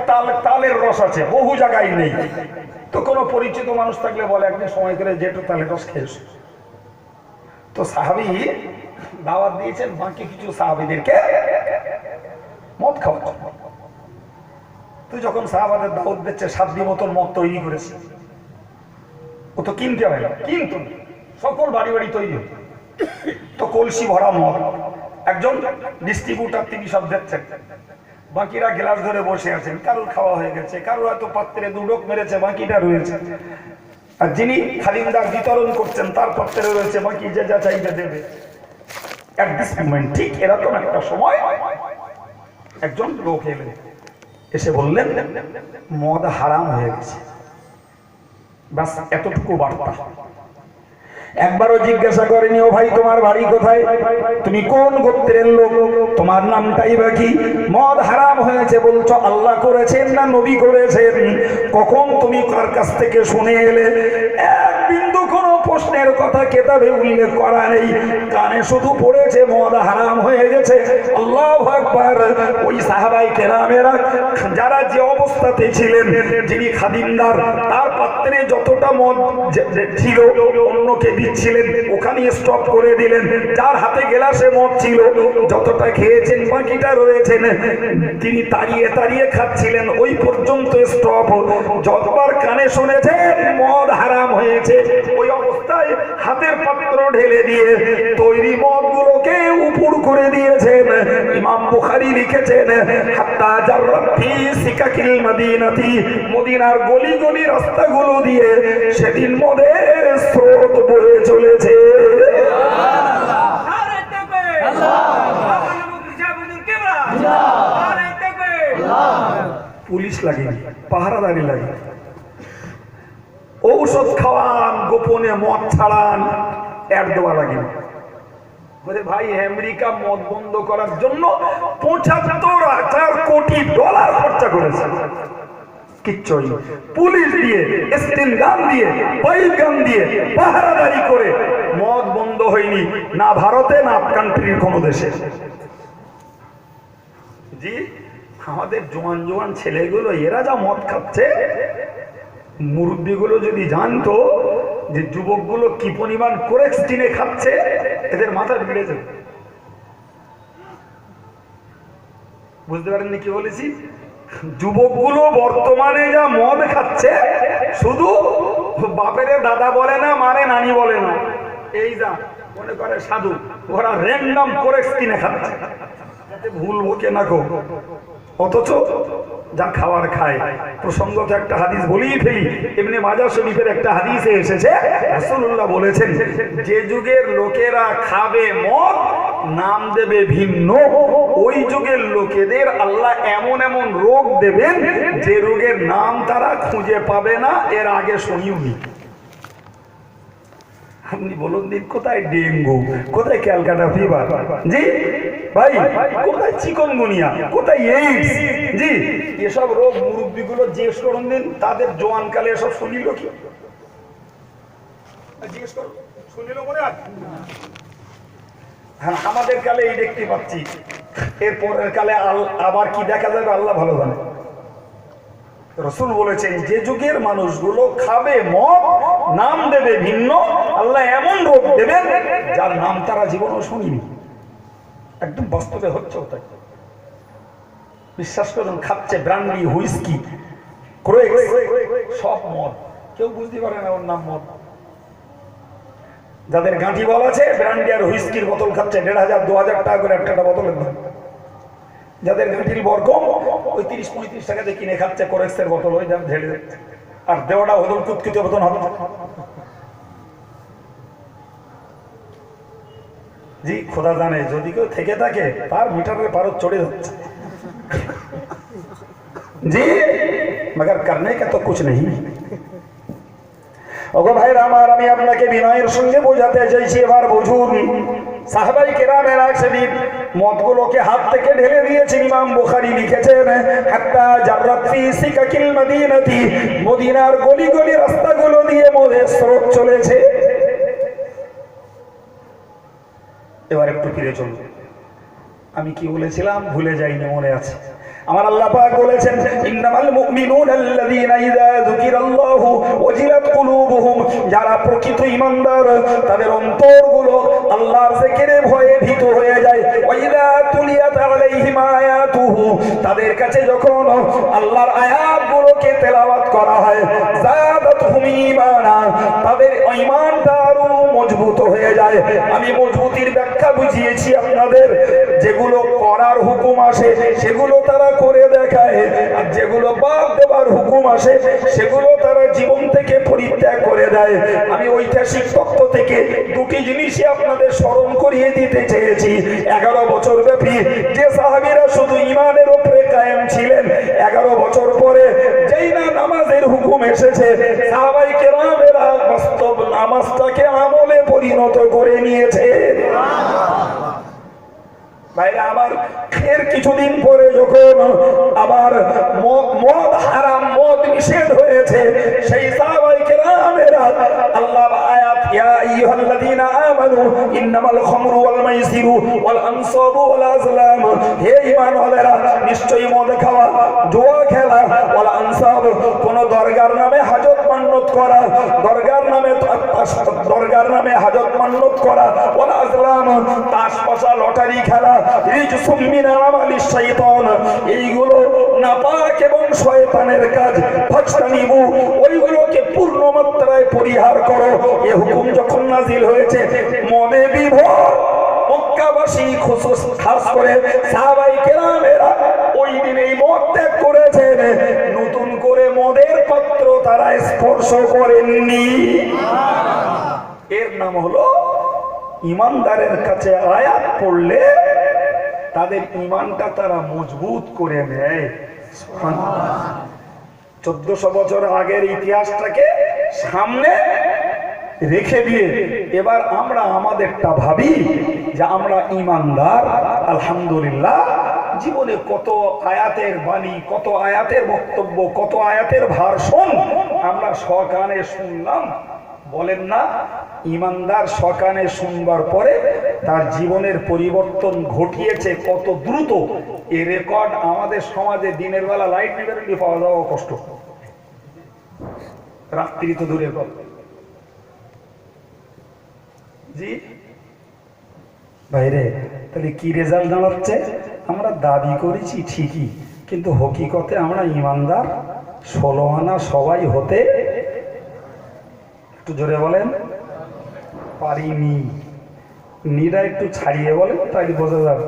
তালের রস আছে, বহু জায়গায় নেই, তো কোনো পরিচিত মানুষ থাকলে বলে একদিন সময় করে যেটু তালের রস খেয়েছ। তো সাহাবী দাওয়াত দিয়েছেন বাকি কিছু সাহাবীদেরকে মদ খাওয়া। তুই যখন সাহাবাদের দাওয়াত দিচ্ছে 7 দিন মতন মদ তৈরি করেছে, ও তো কিনতে হয় না, কিন্তু সকল বাড়ি বাড়ি তৈরি হতো, তো কলসি ভরা মদ। একজন ডিস্ট্রিবিউটার তিনি সব দেখছেন, বাকিরা গ্লাস ধরে বসে আছেন, কারোর খাওয়া হয়ে গেছে, কারোর হয়তো পাত্রে দুডক মেরেছে, বাকিটা রয়েছে। আর যিনি খালিন্দার বিতরণ করছেন তার পাত্রে রয়েছে, বাকি যে যা চাইবে দেবে। এক মোমেন্ট ঠিক এরকম একটা সময় একজন লোক এলেন, এসে বললেন মদ হারাম হয়ে গেছে। বাস এতটুকু বার্তা। একবারও জিজ্ঞাসা করেনি ও ভাই তোমার বাড়ি কোথায়, তুমি কোন গোত্রের লোক, তোমার নামটাই বা কি? মদ হারাম হয়েছে বলছো আল্লাহ করেছেন না নবী করেছেন? কখন তুমি কার কাছ থেকে শুনে এলে? এক বিন্দু কোনো প্রশ্নের কথা কেতাবে উল্লেখ করা নেই, কানে শুধু পড়েছে মদ হারাম হয়ে গেছে। আল্লাহু আকবার। ওই সাহাবায়ে কেরামেরা যারা যে অবস্থাতে ছিলেন, যিনি খাদিমদার তার পাত্রে যতটা মদ ছিল অন্যকে দিচ্ছিলেন, ওখানে স্টপ করে দিলেন। যার হাতে গ্লাসে মদ ছিল যতটা খেয়েছেন বাকিটা রয়েছেন, তিনি তাড়িয়ে তাড়িয়ে খাচ্ছিলেন, ওই পর্যন্ত স্টপ। যতবার কানে শুনেছেন মদ হারাম হয়েছে, ওই অবস্থায় হাতের পাত্র ঢেলে দিয়ে তৈরি মদগুলোকে উপর করে দিয়েছেন। ইমাম বুখারী লিখেছেন, হাত্তা জাররাত ফি সিকাকিল মদিনাতি, মদিনার গলি গলি রাস্তাগুলো দিয়ে সেদিন মদের স্রোত বয়ে চলেছে। পুলিশ লাগে, পাহারাদারি লাগে, ঔষধ খাওয়ান, গোপনে মদ ছাড়ান, অ্যাড দেওয়া লাগে। ভাই আমেরিকা মদ বন্ধ করার জন্য ৭৫,০০০ কোটি ডলার খরচা করেছে, কিচ্ছু পুলিশ দিয়ে, স্টিল গান দিয়ে, পাইপ গান দিয়ে পাহারাদারি করে মদ বন্ধ হয়নি, না ভারতে না কান্ট্রির কোন দেশে। জি, আমাদের জোয়ান জোয়ান ছেলেগুলো এরা যা মদ খাচ্ছে, মুরব্বীগুলো যদি জানতো যে যুবকগুলো কি পরিমাণ কোরেক্সটিনে খাচ্ছে, এদের মাথা বিগড়ে যাবে। বুঝতে পারেননি কি বলেছি? যুবকগুলো বর্তমানে যা মদ খাচ্ছে, শুধু বাপের দাদা বলে না, মারে নানি বলে না, এই যা মনে করে সাধু, ওরা র্যান্ডম কোরেক্সটিনে খাচ্ছে, ভুল বকে না গো। অথচ যা খাবার খায়। প্রসঙ্গত একটা হাদিস বলেই ফেলি, এমনি মাজার শরীফের একটা হাদিসে এসেছে, রাসূলুল্লাহ বলেছেন, যে যুগের লোকেরা খাবে মদ, নাম দেবে ভিন্ন, ওই যুগের লোকেদের আল্লাহ এমন এমন রোগ দেবেন যে রোগের নাম তারা খুঁজে পাবে না, এর আগে শুনিওনি। আপনি বলুন দিন, কোথায় ডেঙ্গু, কোথায় ক্যালকাটা ফিভার, জি ভাই, কোথায় চিকনগুনিয়া, কোথায় এইডস, জি এসব রোগ মুরব্বীগুলো জিজ্ঞেস করুন দিন, তাদের জোয়ানকালে এসব শুনিল কি? জিজ্ঞেস করুন, শুনিল মনে হয়? হ্যাঁ, আমাদের কালে এই দেখতে পাচ্ছি, এরপরের কালে আবার কি দেখা যাবে আল্লাহ ভালো জানে। রাসূল বলেছেন, যে যুগের মানুষগুলো খাবে মদ, নাম দেবে ভিন্ন, আল্লাহ এমন রোগ দেবেন যার নাম তারা জীবনেও শুনিনি। একদম বাস্তবে হচ্ছে ওটাই। বিশ্বাস করুন, খাচ্ছে ব্র্যান্ডি, হুইস্কি, সব মদ, কেউ বুঝতে পারে না ওর নাম মদ। যাদের গাঁঠি বল আছে, ব্র্যান্ডি আর হুইস্কির বোতল খাচ্ছে ১,৫০০ ২,০০০ টাকা করে একটা বোতলের দাম। যাদের গাঁঠির বর কম, ওই ৩০-৩৫ টাকা দিয়ে কিনে খাচ্ছে কোরেক্সের বোতল, ওই দাম ঢেলে দিচ্ছে, আর দেওয়াটা হদল কুতকুতে মতন হবে। জি খোদা জানে, যদি কেউ থেকে থাকে তার মিটারের পারদ চড়ে যাচ্ছে। জি মगर करने का तो कुछ नहीं। ওগো ভাইরা আমার, আমি আপনাকে বিনয়ের সঙ্গে বোঝাতে চাইছি, এবার বুঝুন। সাহাবায়ে কেরামেরা সেদিন মদগুলোকে হাত থেকে ঢেলে দিয়েছেন। ইমাম বুখারী লিখেছেন, হাত্তা জাররাত ফি সিকাকিল মদিনাতি, মদিনার গলি গলি রাস্তাগুলো দিয়ে মদের স্রোত চলেছে। এবার একটু ফিরে চলুন, আমি কি বলেছিলাম ভুলে যাইনি, মনে আছে। আমার আল্লাহ পাক বলেছেন, ইন্নামাল মুমিনুনা আল্লাযীনা ইযা যুকিরাল্লাহু ওয়াজিলাত কুলুবুহুম, যারা প্রকৃত ঈমানদার তাদের অন্তরগুলো আল্লাহর জিকিরে ভয়ে ভীত হয়ে যায়। ওয়া ইযা তুলিয়াত আলাইহিম আয়াতুহু, তাদের কাছে যখন আল্লাহর আয়াতগুলোকে তেলাওয়াত করা হয়, যাদাতহুম ঈমানা, তাদের ঈমানটা আরো মজবুত হয়ে যায়। আমি মজবুতির ব্যাখ্যা বুঝিয়েছি আপনাদের। যেগুলো করার হুকুম আসে সেগুলো তারা করে দেখায়, আর যেগুলো বাদ দেওয়ার হুকুম আসে সেগুলো তারা জীবন থেকে পরিত্যাগ করে দেয়। আমি ঐতিহাসিক তত্ত্ব থেকে দুটি জিনিসই আপনাদের স্মরণ করিয়ে দিতে চেয়েছি। 11 বছর ব্যাপী যে সাহাবীরা শুধু ঈমানের উপরে কায়েম ছিলেন, 11 বছর পরে যেই না নামাজের হুকুম এসেছে, সাহাবায়ে কেরামেরা বাস্তব নামাজটাকে আমলে পরিণত করে নিয়েছে। ভাইরা আমার, এর কিছুদিন পরে যখন আবার মদ হারাম, মদ নিষেধ হয়েছে, সেই সাহাবায়ে কেরামেরা আল্লাহ আয়াত ইয়া আইয়ুহাল্লাযীনা আমানু ইন্নামাল খামরু ওয়াল মাইসিরু ওয়াল আনসাবু ওয়াল আজলাম, হে ঈমানওয়ালারা নিশ্চয়ই মদ খাওয়া, জুয়া খেলা, ওয়াল আনসাব কোন দরগার নামে হাজত মান্নত করা, দরগার নামে হাজত মান্নত করা, ওয়াল আজলাম তাস পয়সা লটারি খেলা, রিজসুম মিন আমালিশ শাইতান, এইগুলো নাপাক এবং শয়তানের কাজ, ফাজতানিবু ওইগুলোকে পূর্ণ মাত্রায় পরিহার করো। এই হুকুম যখন নাজিল হয়েছে, মদে বিভোর মক্কাবাসী, খাস করে সাহাবায়ে কেরামেরা ওই দিন এই মদ ত্যাগ করেছেন, নতুন করে মদের পাত্র তারা স্পর্শ করেননি। এর নাম হলো ইমানদারের কাছে আয়াত পড়লে তাদের ইমানটা তারা মজবুত করে নেয়। 1400 বছর আগের ইতিহাসটাকে সামনে রেখে দিয়ে এবার আমরা আমাদেরটা ভাবি যে আমরা ইমানদার, আলহামদুলিল্লাহ। জীবনে কত আয়াতের বাণী, কত আয়াতের বক্তব্য, কত আয়াতের ভাষণ আমরা সকানে শুনলাম। বলেন না, ইমানদার সকানে শুনবার পরে তার জীবনের পরিবর্তন ঘটিয়েছে কত দ্রুত। এই রেকর্ড আমাদের সমাজে দিনের বেলা লাইট নিয়ে পাওয়া যাওয়া কষ্ট, রাত্রি তো দূরের কথা। জি বাইরে তাহলে কি রেজাল্ট দাঁড়াচ্ছে? আমরা দাবি করেছি ঠিকই, কিন্তু হকিকতে আমরা ইমানদার 16 আনা সবাই হতে, একটু জোরে বলেন, পারিনি। নিরা একটু ছাড়িয়ে বলেন, তাই বোঝা যাবে।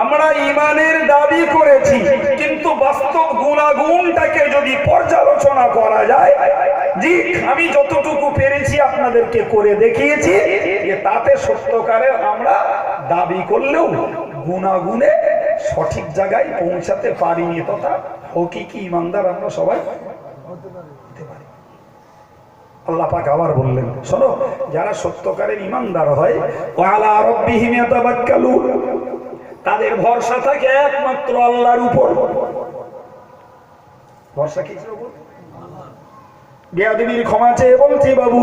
আমরা ইমানের দাবি করেছি, কিন্তু বাস্তব গুণাগুণটাকে যদি পর্যালোচনা করা যায়, জি আমি যতটুকু পেরেছি আপনাদেরকে করে দেখিয়েছি, তাতে সত্যকারের আমরা দাবি করলেও গুণাগুণে সঠিক জায়গায় পৌঁছাতে পারিনি, তথা হকিকি ইমানদার আমরা সবাই হতে পারি। আল্লাহ পাক আবার বললেন, শোনো, যারা সত্যকারের ইমানদার হয়, ওয়ালা রাব্বিহিম ইয়াতাওয়াক্কালুন, তাদের ভরসা থাকে একমাত্র আল্লাহর উপর। ভরসা কিসের উপর? বেয়াদবির ক্ষমা চেয়ে বলছি বাবু,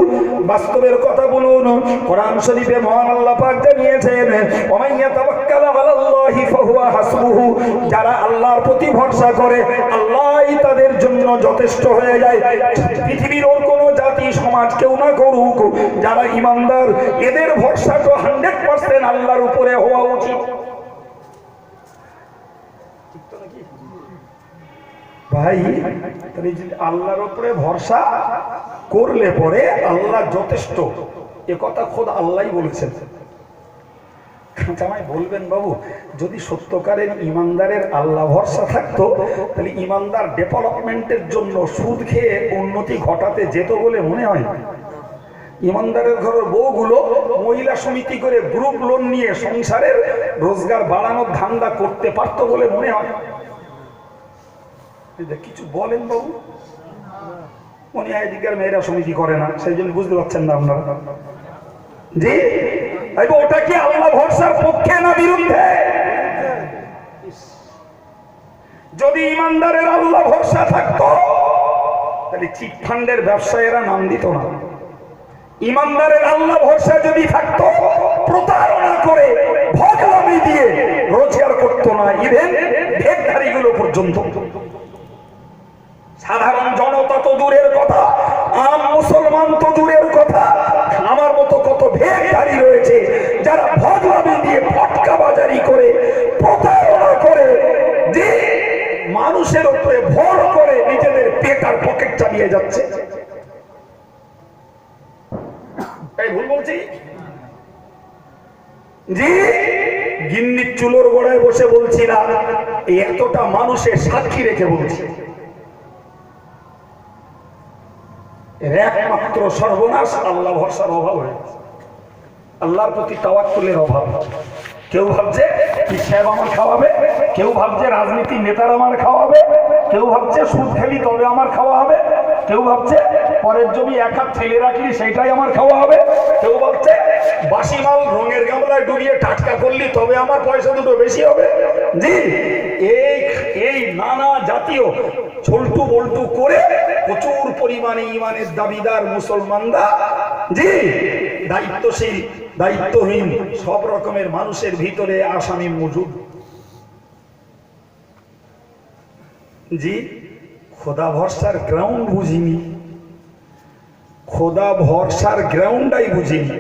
বাস্তবের কথা বলুন। কোরআন শরীফে মহান আল্লাহ পাক জানিয়েছেন, ওয়া ইয়াতাওয়াক্কালু আলাল্লাহি ফাহুয়া হাসবুহু, যারা আল্লাহর প্রতি ভরসা করে আল্লাহই তাদের জন্য যথেষ্ট হয়ে যায়। পৃথিবীর ওর কোনো জাতি সমাজ কেউ না করুক, যারা ইমানদার এদের ভরসা তো 100% আল্লাহর উপরে হওয়া উচিত। ভাই, তাহলে আল্লাহর উপরে ভরসা করলে পরে আল্লাহ যথেষ্ট, এ কথা খোদ আল্লাহই বলেছেন। আমায় বলবেন বাবু, যদি সত্যকারের ইমানদারের আল্লাহ ভরসা থাকতো, তাহলে ইমানদার ডেভেলপমেন্টের জন্য সুদ খেয়ে উন্নতি ঘটাতে যেত বলে মনে হয়। ইমানদারের ঘরের বউগুলো মহিলা সমিতি করে গ্রুপ লোন নিয়ে সংসারের রোজগার বাড়ানোর ধান্দা করতে পারতো বলে মনে হয়। কিছু বলেন বাবু? মনে হয় এদিকের মেয়েরা সমিতি করে না, সেই জন্য বুঝতে পারছেন না আপনারা। জি ওটা কি আল্লাহ ভরসার পক্ষে না বিরুদ্ধে? যদি ইমানদারের আল্লাহ ভরসা থাকতো, তাহলে চিটফান্ডের ব্যবসায়ীরা নাম দিত না। ইমানদারের আল্লাহ ভরসা যদি থাকতো, প্রতারণা করে ভগলামি দিয়ে রোজগার করতো না, ইভেন ভেকধারীগুলো পর্যন্ত। সাধারণ জনতা তো দূরের কথা, আম মুসলমান তো দূরের কথা, আমার মতো কত ভেকধারী রয়েছে যারা ভগলামি দিয়ে ফটকা বাজারি করে, প্রতারণা করে, যে মানুষের উপরে ভর করে নিজেদের পেট আর পকেট চালিয়ে যাচ্ছে। এই ভুল বলছি? জি গিন্নির চুলোর গোড়ায় বসে বলছি না, এতটা মানুষের সাক্ষী রেখে বলছি। একমাত্র সর্বনাশ আল্লাহ ভরসার অভাব হয়েছে, আল্লাহর প্রতি তাওয়াক্কুলের অভাব। কেউ ভাবছে পীর সাহেব আমার খাওয়াবে, কেউ ভাবছে রাজনীতির নেতারা আমার খাওয়াবে, কেউ ভাবছে সুদ খেলি তবে আমার খাওয়া হবে, কেউ ভাবছে পরের জমি এক হাত ফেলে রাখলি সেইটাই আমার খাওয়া হবে, কেউ ভাবছে বাসি মাল রঙের গামলায় ডুবিয়ে টাটকা করলি তবে আমার পয়সা দুটো বেশি হবে। জি, এই নানা জাতীয় ছল্টু বল্টু করে প্রচুর পরিমাণে ইমানের দাবিদার মুসলমানরা, জি, দায়িত্বশীল দায়িত্বহীন সব রকমের মানুষের ভিতরে আসামি মজুদ। জি, খোদা ভরসার গ্রাউন্ড বুঝিনি, খোদা ভরসার গ্রাউন্ডাই বুঝিনি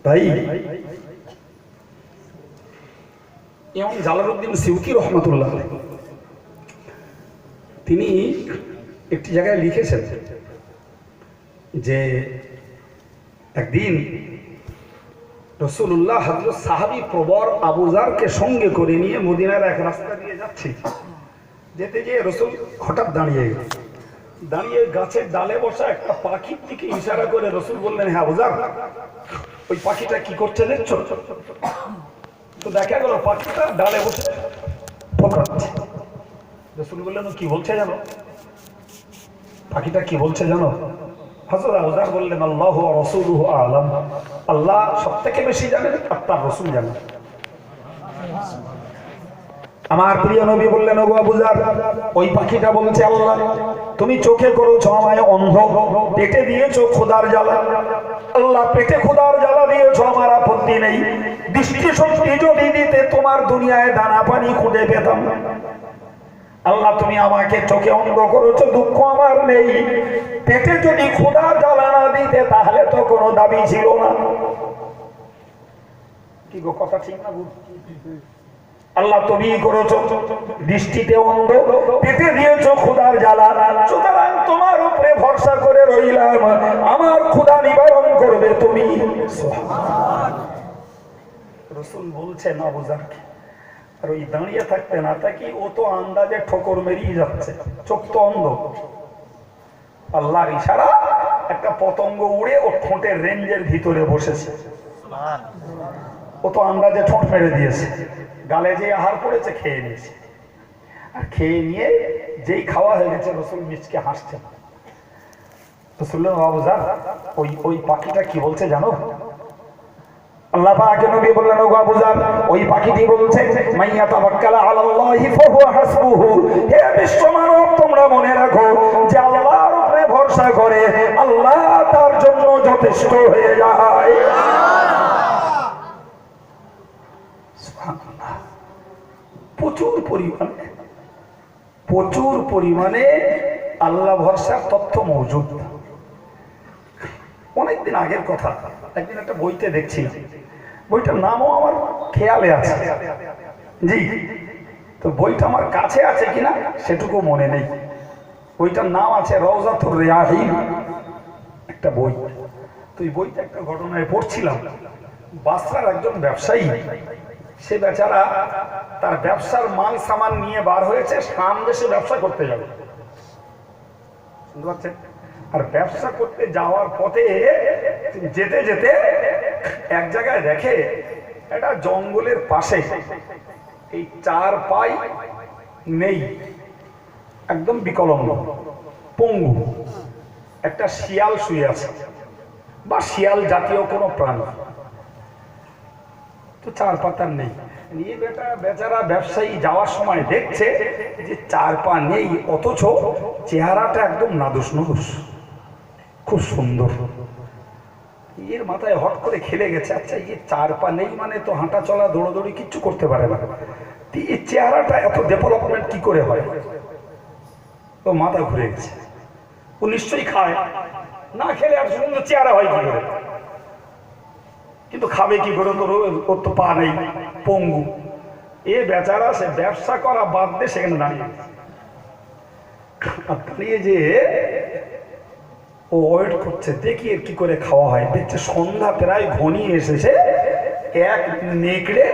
ভাই। ইমাম জালালউদ্দিন সিউতি রহমাতুল্লাহ তিনি একটি জায়গায় লিখেছেন যে একদিন রাসূলুল্লাহ হযরত সাহাবী প্রবর আবু যারকে সঙ্গে করে নিয়ে মদিনার এক রাস্তা দিয়ে যাচ্ছে। যেতে গিয়ে রাসূল হঠাৎ দাঁড়িয়ে গেল, দাঁড়িয়ে গাছের ডালে বসা একটা পাখির দিকে ইশারা করে রাসূল বললেন, হ্যাঁ আবু যার, ওই পাখিটা কি করছে দেখছো? তো দেখা গেল পাখিটা ডালে বসে ফোকরাচ্ছে। রাসূল বললেন, কি বলছে জানো? পাখিটা কি বলছে জানো? হযরত আবু যার বললেন, আল্লাহু ওয়া রাসূলুহু আ'লাম, আল্লাহ সবথেকে বেশি জানেন আর তার রাসূল জানেন। আমার প্রিয় নবী বললেন, ওগো আবু যার, ওই পাখিটা বলছে, আল্লাহ তুমি চোখে করেছো আমায় অন্ধ, পেটে দিয়েছো খোদার জ্বালা, আল্লাহ পেটে খোদার জ্বালা দিয়েছো, আমার আপত্তি নেই, দৃষ্টি শক্তি যদি দিতে তোমার দুনিয়ায় দানা পানি খুঁজে পেতাম, আল্লাহ তুমি আমাকে চোখে অন্ধ করেছো, দুঃখ আমার নেই, পেটে যদি খোদার জ্বালা না দিতে তাহলে তো কোনো দাবি ছিল না। কি গো, কথা ঠিক না? আল্লাহ তুমি করেছো দৃষ্টিতে অন্ধ, পেটে দিয়েছো খোদার জ্বালা, সুতরাং তোমার উপরে ভরসা করে রইলাম, আমার খোদা নিবারণ করবে তুমি। রাসূল বলছেন আবু যারকে, আর ওই দাঁড়িয়ে থাকতে না থাকি ও তো আন্দাজে ঠোকর মেরিয়ে যাচ্ছে, চোখ তো অন্ধ। আল্লাহর ইশারা একটা পতঙ্গ উড়ে ও ঠোঁটের রেঞ্জের ভিতরে বসেছে, ও তো আন্দাজে ঠোঁট মেরে দিয়েছে, গালে যে আহার পড়েছে খেয়ে নিয়েছে, আর খেয়ে নিয়ে যেই খাওয়া হয়ে গেছে রাসূল মিচকে হাসছেন। রাসূল আবু যার, ওই পাখিটা কি বলছে জানো? আল্লাহ পাক নবী বললেন, ওগো আবু যার, ওই পাখিটি বলছে, মাইয়া তাওয়াক্কালা আলাল্লাহি ফাহুয়া হাসবুহু, হে বিশ্ব মানব তোমরা মনে রাখো যে আল্লাহর উপরে ভরসা করে আল্লাহ তার জন্য যথেষ্ট হয়ে যায়। প্রচুর পরিমাণে আল্লাহ ভরসার তথ্য মজুদ। অনেকদিন আগের কথা, একদিন একটা বইতে দেখছিলাম, বইটার নামও আমার খেয়ালে আছে, জি, তো বইটা আমার কাছে আছে কিনা সেটুকু মনে নেই। বইটার নাম আছে রওজাতুর রিয়াহিন, একটা বই। তো এই বইতে একটা ঘটনায় পড়ছিলাম, বাসরার একজন ব্যবসায়ী, সে বেচারা তার ব্যবসার মাল সামান নিয়ে বার হয়েছে, শাম দেশে ব্যবসা করতে যাবে, বুঝতে পারছেন? আর ব্যবসা করতে যাওয়ার পথে যেতে যেতে এক জায়গায় দেখে একটা জঙ্গলের পাশে এই চার পাই নেই, একদম বিকলাঙ্গ পঙ্গু একটা শিয়াল শুয়ে আছে, বা শিয়াল জাতীয় কোনো প্রাণী, তো চার পাতার নেই। নিয়ে বেচারা ব্যবসায়ী যাওয়ার সময় দেখছে যে চার পা নেই, অথচ চেহারাটা একদম নাদুস নুদুস, খুব সুন্দর। এর মাথায় হট করে খেলে গেছে, আচ্ছা এই চার পা নেই মানে তো হাঁটা চলা দৌড়াদৌড়ি কিচ্ছু করতে পারে না, এই চেহারাটা এত ডেভেলপমেন্ট কি করে হয়? তো মাথা ঘুরে গেছে, ও নিশ্চয়ই খায়, না খেলে আর সুন্দর চেহারা হয় কি করে? কিন্তু খাবে কি করে? তোর তো পা নেই, পঙ্গু। এ বেচারা সে ব্যবসা করা বাদ দিয়ে সেখানে দাঁড়িয়ে যে ও ওয়েট করছে, দেখি কি করে খাওয়া হয়। দেখছে সন্ধ্যা প্রায় ঘনিয়ে এসেছে, এক নেকড়ে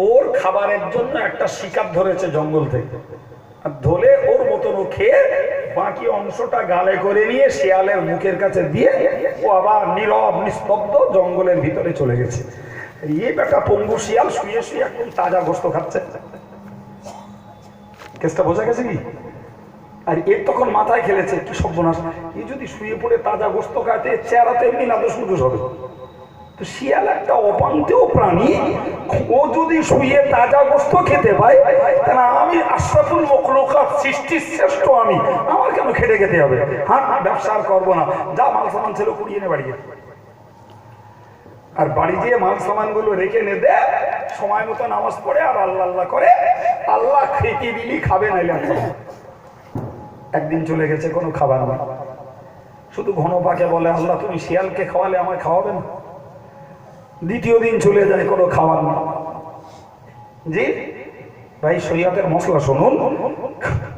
ওর খাবারের জন্য একটা শিকার ধরেছে জঙ্গল থেকে, আর ধরে ওর মতন ও খেয়ে বাকি অংশটা গালে করে নিয়ে শিয়ালের মুখের কাছে দিয়ে ও আবার নীরব নিস্তব্ধ জঙ্গলের ভিতরে চলে গেছে। এই বেটা পঙ্গু শিয়াল শুয়ে শুয়ে একদম তাজা গোস্ত খাচ্ছে। কেসটা বোঝা গেছে কি? আর এর তখন মাথায় খেলেছে কি সর্বনাশ, এই যদি শুয়ে পড়ে তাজা গোস্ত খাইতে চেহারাতে এমনি নাদুস নুদুস হবে। তো শিয়াল একটা অপান্তেও প্রাণী, ও যদি শুয়ে তাজা গোস্ত খেতে পায় তাহলে আমি আশরাফুল মখলুকাত, সৃষ্টির শ্রেষ্ঠ আমি, আমার কেন খেটে খেতে হবে? হ্যাঁ, ব্যবসা আর করবো না, যা মাল সামান ছিল কুড়িয়ে নে বাড়ি। আর বাড়ি দিয়ে মাল সামান গুলো রেখে নে দে, সময় মতো নামাজ পড়ে আর আল্লাহ আল্লাহ করে, আল্লাহ খেতে দিলি খাবে নাইলে। একদিন চলে গেছে, কোনো খাবার না, শুধু ঘন পাকে বলে আল্লাহ তুমি শিয়ালকে খাওয়ালে আমায় খাওয়াবে না। দ্বিতীয় দিন চলে যায়, কোনো খাবার না। জি ভাই, শরীয়তের মশলা শুনুন,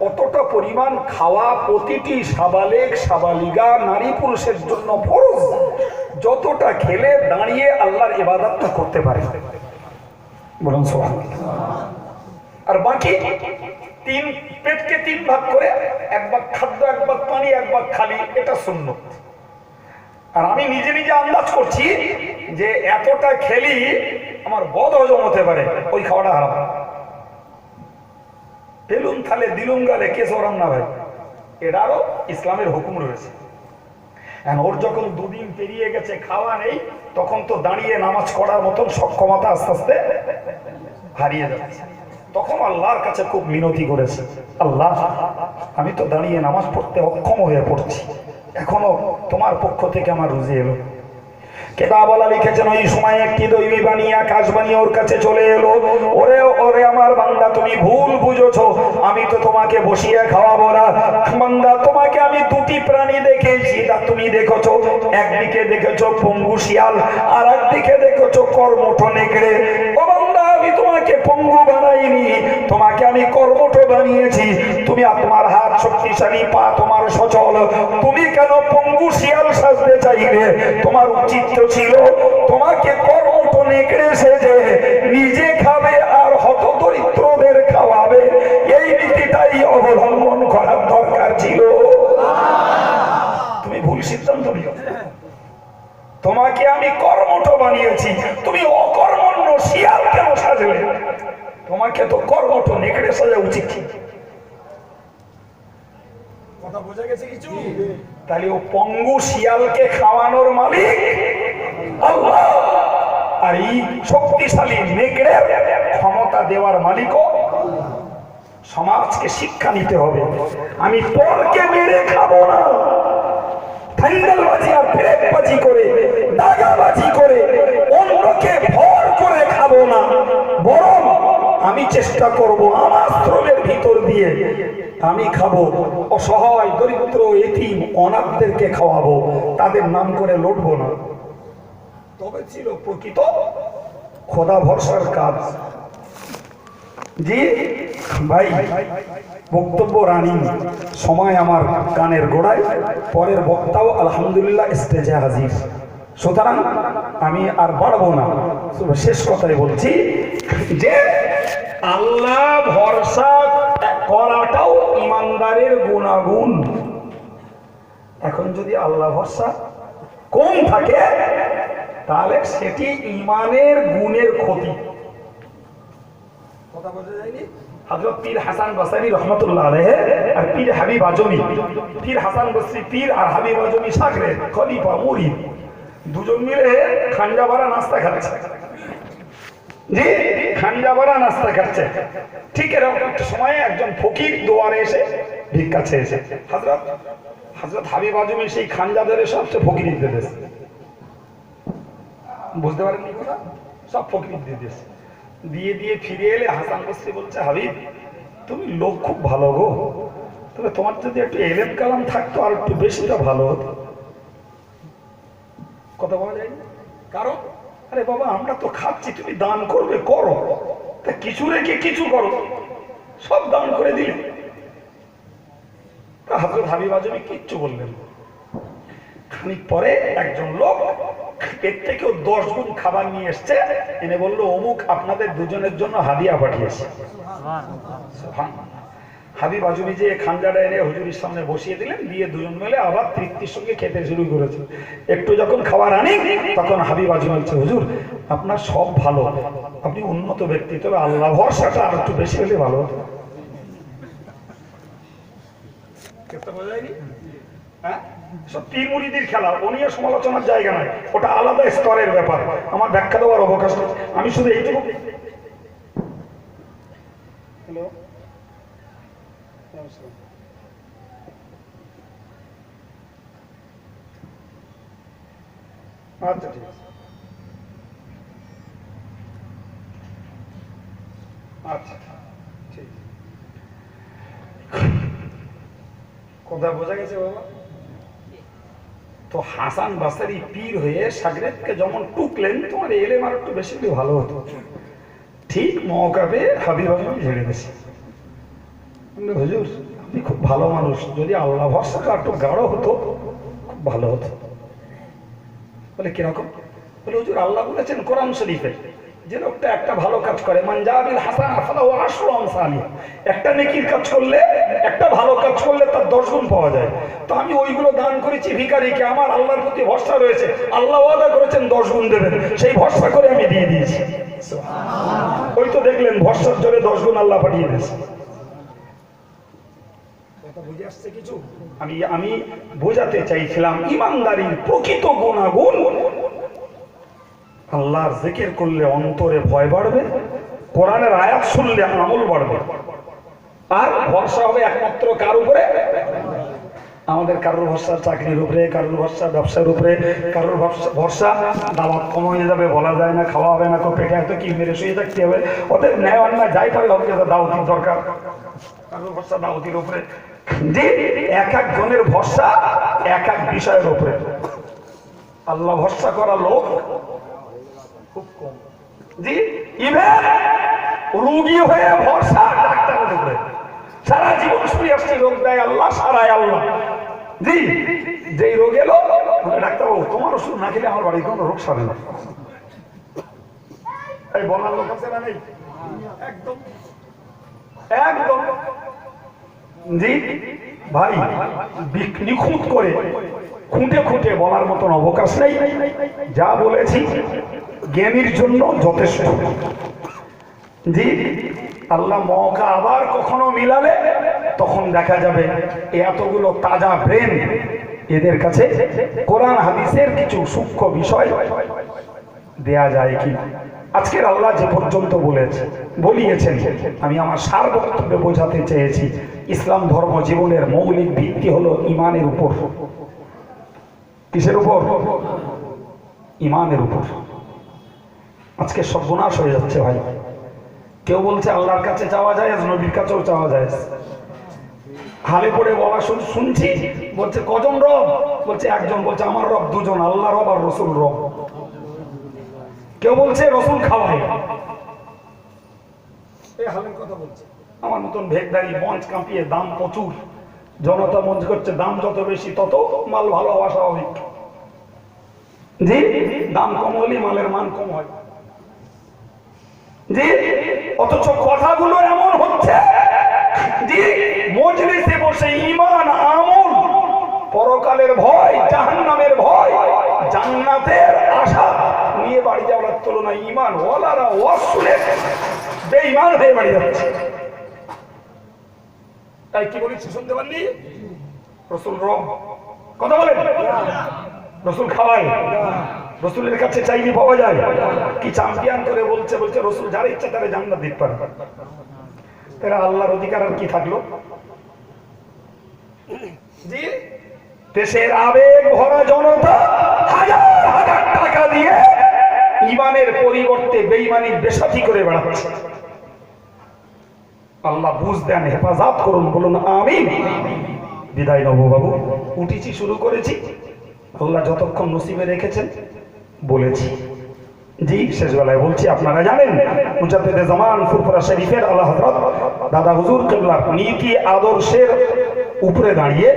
কতটা পরিমাণ খাওয়া প্রতিটি সাবালেক সাবালিগা নারী পুরুষের জন্য ফরজ, যতটা খেলে দাঁড়িয়ে আল্লাহর ইবাদতটা করতে পারে। বলুন সুবহানাল্লাহ। আর বাকি তিন পেটকে তিন ভাগ করে, এক ভাগ খাদ্য, এক ভাগ পানি, এক ভাগ খালি, এটা সুন্নত। আর আমি নিজে নিজে আন্দাজ করছি যে এতটা খেলি আমার বদ হজম হতে পারে, ওই খাওয়াটা হারাম। পেলুন থালে দিলুম গালে কে সরাম না ভাই, এটারও ইসলামের হুকুম রয়েছে। ওর যখন দুদিন পেরিয়ে গেছে খাওয়া নেই, তখন তো দাঁড়িয়ে নামাজ পড়ার মতন সক্ষমতা আস্তে আস্তে হারিয়ে যাচ্ছে। তখন আল্লাহর কাছে খুব মিনতি করেছে, আল্লাহ আমি তো দাঁড়িয়ে নামাজ পড়তে অক্ষম হয়ে পড়ছি, এখনো তোমার পক্ষ থেকে আমার রুজি এলো। কেতাবওয়ালা লিখেছেন ওই সময় একটি দৈবী বাণী আকাশ বাণী ওর কাছে চলে এলো, ওরে ওরে আমার বান্দা তুমি ভুল বুঝেছো, আমি তো তোমাকে বসিয়ে খাওয়াবো না বান্দা, তোমাকে আমি দুটি প্রাণী দেখেছি, তা তুমি দেখেছো, একদিকে দেখেছো পঙ্গু শিয়াল, আর একদিকে দেখেছো কর্মঠ নেকড়ে। ও বান্দা, আমি তোমাকে পঙ্গু বানাইনি, তোমাকে আমি কর্মঠ বানিয়েছি। তুমি তোমার হাত শক্তিশালী, পা তোমার সচল, তুমি কেন পঙ্গু শিয়াল সাজতে চাইলে? তোমার উচিত ছিল তোমাকে কর্মঠ নেকড়ে সেজে নিজে খাবে আর হতদরিদ্রদের খাওয়াবে, এই নীতিটাই অবলম্বন করার দরকার ছিল। তুমি ভুল সিদ্ধান্ত নিও। তোমাকে আমি কর্মঠ বানিয়েছি, তুমি অকর্মণ্য শিয়াল কেন সাজলে? তোমাকে তো কর্মঠ নেকড়ে সাজা উচিত। কথা বোঝা গেছে কিছু? তাহলে ও পঙ্গু শিয়ালকে খাওয়ানোর মালিক আল্লাহ, আর এই শক্তিশালী নেকড়ে ক্ষমতা দেওয়ার মালিকও। সমাজকে শিক্ষা নিতে হবে, আমি পরকে মেরে খাবো না, ফাইনালবাজি আর ব্রেকবাজি করে, দাগাবাজি করে, অন্যকে ভর করে খাবো না, বরং আমি চেষ্টা করব আমার শ্রমের ভিতর দিয়ে আমি খাবো, অসহায় দরিদ্র এতিম অনাথদেরকে খাওয়াবো, তাদের নাম করে লড়বো না। তবে ছিল প্রকৃত খোদা ভরসার কাজ। জি ভাই, বক্তব্য রানী, সময় আমার কানের গোড়ায়, পরের বক্তাও আলহামদুলিল্লাহ স্টেজে হাজির, সুতরাং আমি আর বাড়বো না। শেষ কথাই বলছি যে আল্লাহ ভরসা করাটাও ইমানদারের গুণাগুণ। এখন যদি আল্লাহ ভরসা কম থাকে তাহলে সেটি ইমানের গুণের ক্ষতি। কথা বোঝা যায়নি? হযরত পীর হাসান বসরি রহমাতুল্লাহ আলাইহি আর পীর হাবিব আজমি, পীর হাসান বসরি পীর আর হাবিব আজমি শাগরেদ, খলিফা মুরিদ, দুজন মিলে খাঞ্জা ভরা নাস্তা খাচ্ছে। জি, খাঞ্জা ভরা নাস্তা খাচ্ছে। ঠিক এরকম একটা সময়ে একজন ফকির দোয়ারে এসে ভিক্ষা চেয়েছে। হযরত হাবিব আজমি সেই খাঞ্জা ধরে সবচেয়ে ফকির দিয়ে দিয়েছে। বুঝতে পারেননি কথা? সব ফকির দিয়ে দিয়েছে। দিয়ে দিয়ে ফিরে এলে হাসান বসরি বলছে, হাবিব তুমি লোক খুব ভালো গো, তবে তোমার যদি একটু এলেম কালাম থাকতো আর একটু বেশিটা ভালো হতো। কথা বলা যায় না? কারণ আরে বাবা আমরা তো খাচ্ছি, তুমি দান করবে করো, তা কিছু রেখে কিছু করো, সব দান করে দিলে। হযরত হাবিব আজমি কিচ্ছু বললেন। খানিক পরে একজন লোক এর থেকেও 10 গুণ খাবার নিয়ে এসছে, এনে বললো অমুক আপনাদের দুজনের জন্য হাদিয়া পাঠিয়েছে। হাবিব আজমি যে খাঞ্জাটা এনে হুজুরের সামনে বসিয়ে দিলেন, দিয়ে দুজন মিলে আবার তৃপ্তির সঙ্গে খেতে শুরু করেছে। একটু যখন খাবার আনি তখন হাবিব আজমি বলছে, হুজুর আপনার সব ভালো, আপনি উন্নত ব্যক্তি, তবে আল্লাহ ভরসাটা আর একটু বেশি হলে ভালো হতো। হ্যাঁ, সব পীর মুরিদের খেলা, ও নিয়ে সমালোচনার জায়গা নয়, ওটা আলাদা স্তরের ব্যাপার, আমার ব্যাখ্যা দেওয়ার অবকাশ নেই। আমি শুধু এইটুকু। হ্যালো, আচ্ছা ঠিক আছে, আচ্ছা ঠিক, কথা বোঝা গেছে বাবা? তো হাসান বাসারি পীর হয়ে সাগরেদকে যেমন টুকলেন, তোমার এলেম আর একটু বেশি হলে ভালো হতো। ঠিক মৌকাবে হাবিব আমি ঝেড়ে গেছি, হুজুর আপনি খুব ভালো মানুষ, যদি আল্লাহ ভরসাটা একটু গাঢ় হতো খুব ভালো হতো। বলে কিরকম? বলে হুজুর আল্লাহ বলেছেন কোরআন শরীফে, যে লোকটা একটা ভালো কাজ করে, মান জাবিল হাসানা ফালাহু আশরু আমসালিহা, একটা নেকির কাজ করলে, একটা ভালো কাজ করলে তার 10 গুণ পাওয়া যায়। তো আমি ওইগুলো দান করেছি ভিখারিকে, আমার আল্লাহর প্রতি ভরসা রয়েছে, আল্লাহ ওয়াদা করেছেন 10 গুণ দেবেন, সেই ভরসা করে আমি দিয়ে দিয়েছি। ওই তো দেখলেন ভরসার জোরে 10 গুণ আল্লাহ পাঠিয়ে দিয়েছে। বুঝে আসছে কিছু? আমি বোঝাতে চাইছিলাম ইমানদারির প্রকৃত গুণাগুণ, আল্লাহর জিকির করলে অন্তরে ভয় বাড়বে, কোরআনের আয়াত শুনলে আমল বাড়বে, আর ভরসা হবে একমাত্র কার উপরে? আমাদের কারোর ভরসা চাকরির উপরে, কারোর ভরসা ব্যবসার উপরে, কারোর ভরসা দাওয়াত কম হয়ে যাবে, বলা যায় না, খাওয়া হবে না, পেটে হয়তো কি মেরে শুয়ে থাকতে হবে, ওদের ন্যায় অন্যায় যাই পারে হবে, দাওয়াতির দরকার, কারোর ভরসা দাওয়াতির উপরে। জি, এক এক জনের ভরসা এক এক বিষয়ের উপরে। আল্লাহ ভরসা করা লোক খুব কম। জি, ইভেন রোগী হয়ে ভরসা ডাক্তারের উপরে, সারা জীবন শুয়ে আসছে, রোগ দেয় আল্লাহ, সারায় আল্লাহ। জি, যেই রোগ এলো ডাক্তারবাবু তোমার ওষুধ না খেলে আমার বাড়ি কোনো রোগ সারে না, এই বলার লোক আছে না? নেই, একদম একদম। জি ভাই, নিখুঁত করে খুঁটে খুঁটে বলার মতন অবকাশ নেই, যা বলেছি জ্ঞানীর জন্য যথেষ্ট। জি, আল্লাহ মৌকা আবার কখনো মিলালে তখন দেখা যাবে এতগুলো তাজা ব্রেন এদের কাছে কোরআন হাদিসের কিছু সূক্ষ্ম বিষয় দেয়া যায় কি। আজকের আল্লাহ যে পর্যন্ত বলিয়েছেন, আমি আমার সার বক্তব্যে বোঝাতে চেয়েছি, ইসলাম ধর্ম জীবনের মৌলিক ভিত্তি হলো ইমানের উপর। কিসের উপর? ইমানের উপর। আজকে সর্বনাশ হয়ে যাচ্ছে ভাই। কেউ বলছে আল্লাহর কাছে চাওয়া যায়, নবীর কাছেও চাওয়া যায়। হালে পড়ে বলা শুনছি, বলছে কজন রব? বলছে একজন। বলছে আমার রব দুজন, আল্লাহ রব আর রসুল রব। কেউ বলছে রসুল খাওয়ায়, এই হালের কথা বলছে। আমার মতন ভেগদারি মঞ্চ কাঁপিয়ে, দাম প্রচুর, জনতা মঞ্চ করছে, দাম যত বেশি তত মাল ভালো হওয়া স্বাভাবিক। জি, দাম কম হলে মালের মান কম হয়। জি, অথচ কথাগুলো এমন হচ্ছে, জি মজলিসে বসে ইমান, আমল, পরকালের ভয়, জাহান্নামের ভয়, জান্নাতের আশা নিয়ে বাড়ি যাওয়ার তুলনায় ইমান ওয়ালারা ওয়াজ শুনে বেঈমান হয়ে বাড়ি যাচ্ছে। তাই কি বলেছি শুনতে পাননি? রসুল রব কথা বলেন, রসুল খাওয়ায়, রসুলের কাছে চাইলে পাওয়া যায়। কি চ্যাম্পিয়ন করে বলছে, বলছে রসুল যার ইচ্ছা তারা জান্নাত দিতে পারে। তারা আল্লাহর অধিকার আর কি থাকলো? জি, দেশের আবেগ ভরা জনতা হাজার হাজার টাকা দিয়ে ইমানের পরিবর্তে বেঈমানির বেসাথী করে বেড়াচ্ছে। আল্লাহ বুঝ দেন, হেফাজত করুন, বলুন আমিন। বিদায় নব বাবু, উঠেছি, শুরু করেছি, আল্লাহ যতক্ষণ নসিবে রেখেছেন বলেছি। জি, শেষ বেলায় বলছি, আপনারা জানেন মুজাদ্দিদে জামান ফুরফুরা শরীফের আল্লাহ হযরত দাদা হুজুর কিবলার নীতি আদর্শের উপরে দাঁড়িয়ে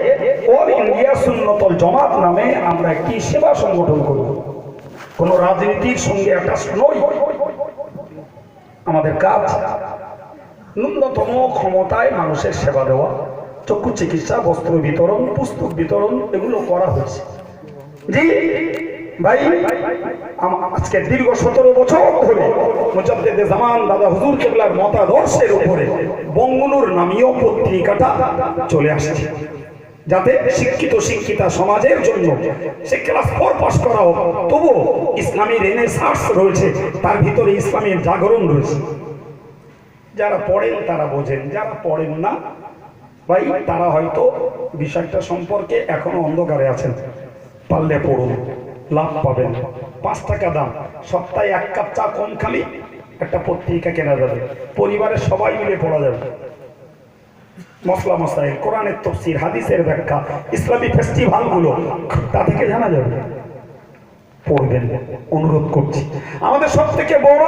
অল ইন্ডিয়া সুন্নতুল জামাত নামে আমরা একটি সেবা সংগঠন করব। কোন রাজনীতির সঙ্গে অ্যাটাচ নই। আমাদের কাজ ন্যূনতম ক্ষমতায় মানুষের সেবা দেওয়া, চক্ষু চিকিৎসা, বস্ত্র বিতরণ, পুস্তক বিতরণ, এগুলো করা হয়েছে। জি, ভাই আজকে দীর্ঘ 17 বছর ধরে মুজাদ্দিদে জামান দাদা হুজুর কেবলার মতাদর্শের উপরে বঙ্গনুর নামীয় পত্রিকাটা চলে আসছে, যাতে শিক্ষিত শিক্ষিতা সমাজের জন্য সে ক্লাস 4 পাস করা হোক, তবু ইসলামী রেনেসাঁস রয়েছে, তার ভিতরে ইসলামের জাগরণ রয়েছে। যারা পড়েন তারা বোঝেন, যারা পড়েন না ভাই তারা হয়তো বিষয়টা সম্পর্কে এখনো অন্ধকারে আছেন। পারলে পড়ুন, লাভ পাবেন। 5 টাকা দাম, সপ্তাহে 1 কাপ চা কম খালি একটা পত্রিকা কেনা যাবে, পরিবারের সবাই মিলে পড়া যাবে। মসলা মশাইল, কোরআনের তাফসীর, হাদিসের ব্যাখ্যা, ইসলামী ফেস্টিভ্যাল গুলো তা থেকে জানা যাবে। পড়বেন, অনুরোধ করছি। আমাদের সব থেকে বড়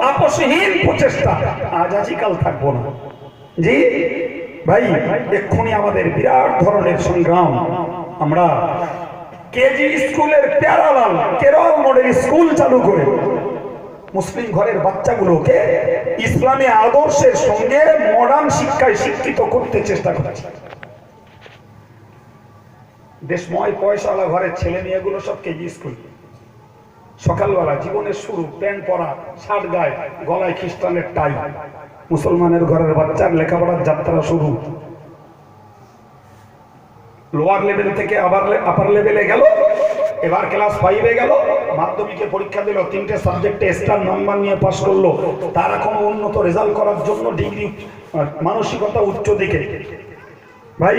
আপসহীন প্রচেষ্টা, আজ আজিকাল থাকবো না জি ভাই, এক্ষুনি আমাদের বিরাট ধরনের সংগ্রাম। আমরা কেজি স্কুলের প্যারালাল কেরল মডেল স্কুল চালু করে মুসলিম ঘরের বাচ্চাগুলোকে ইসলামী আদর্শের সঙ্গে মডার্ন শিক্ষায় শিক্ষিত করতে চেষ্টা করছি। দেশময় পয়সাওয়ালা ঘরের ছেলে মেয়েগুলো সব কেজি স্কুল, সকালবেলা জীবনের শুরু, প্যান্ট পরা, শার্ট গায়ে, গলায় খ্রিস্টানের টাই। মুসলমানের ঘরের বাচ্চার লেখাপড়ার যাত্রা শুরু। লোয়ার লেভেল থেকে আবার আপার লেভেলে গেল, এবার ক্লাস 5-এ গেল, মাধ্যমিকে পরীক্ষা দিল, 3টে সাবজেক্টে স্টার নাম্বার নিয়ে পাস করলো। তার এখন উন্নত রেজাল্ট করার জন্য ডিগ্রি, মানসিকতা উচ্চ দিকে। ভাই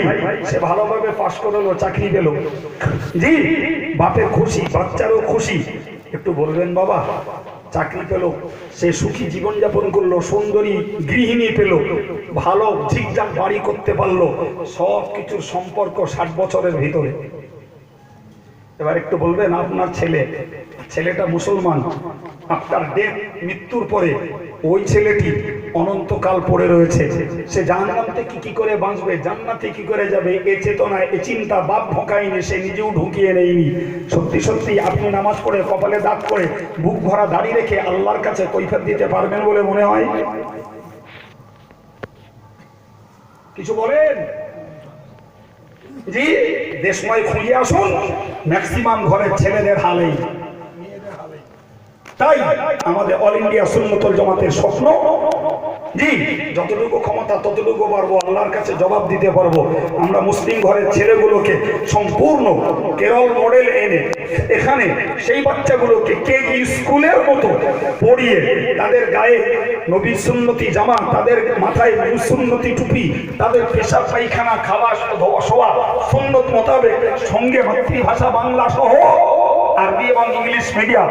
সে ভালোভাবে পাস করলো, চাকরি পেল, জি বাপের খুশি, বাচ্চারও খুশি। একটু বলবেন বাবা, চাকরি পেল, সে সুখী জীবনযাপন করলো, সুন্দরী গৃহিণী পেল, ভালো ঠিকঠাক বাড়ি করতে পারলো, সব কিছুর সম্পর্ক 60 বছরের ভিতরে। এবার একটু বলবেন, আপনার ছেলেটা মুসলমান, আপনার ডেথ, মৃত্যুর পরে ওই ছেলেটি অনন্তকাল পড়ে রয়েছে, সে জাহান্নাম থেকে কি করে বাঁচবে, জান্নাতে কি করে যাবে, এ চেতনা, এ চিন্তা বাপ ঢোকায়নি, সে নিজেও ঢুকিয়ে নেয়নি। সত্যি সত্যি আপনি নামাজ পড়ে, কপালে দাগ করে, বুক ভরা দাড়ি রেখে আল্লাহর কাছে কৈফিয়ত দিতে পারবেন বলে মনে হয়? কিছু বলেন জি। দেশময় খুঁজে আসুন, ম্যাক্সিমাম ঘরের ছেলেদের হালেই। তাই আমাদের অল ইন্ডিয়া সুন্নতুল জামাতের স্বপ্ন, জি যতটুকু ক্ষমতা ততটুকু পারবো, আল্লাহর কাছে জবাব দিতে পারবো। আমরা মুসলিম ঘরের ছেলেগুলোকে সম্পূর্ণ কেরল মডেল এনে এখানে সেই বাচ্চাগুলোকে কেজি স্কুলের মতো পড়িয়ে, তাদের গায়ে নবী সুন্নতি জামা, তাদের মাথায় সুন্নতি টুপি, তাদের পেশাব পায়খানা, খাওয়া শোয়া সুন্নত মোতাবেক, সঙ্গে মাতৃভাষা বাংলা সহ আরবি এবং ইংলিশ মিডিয়াম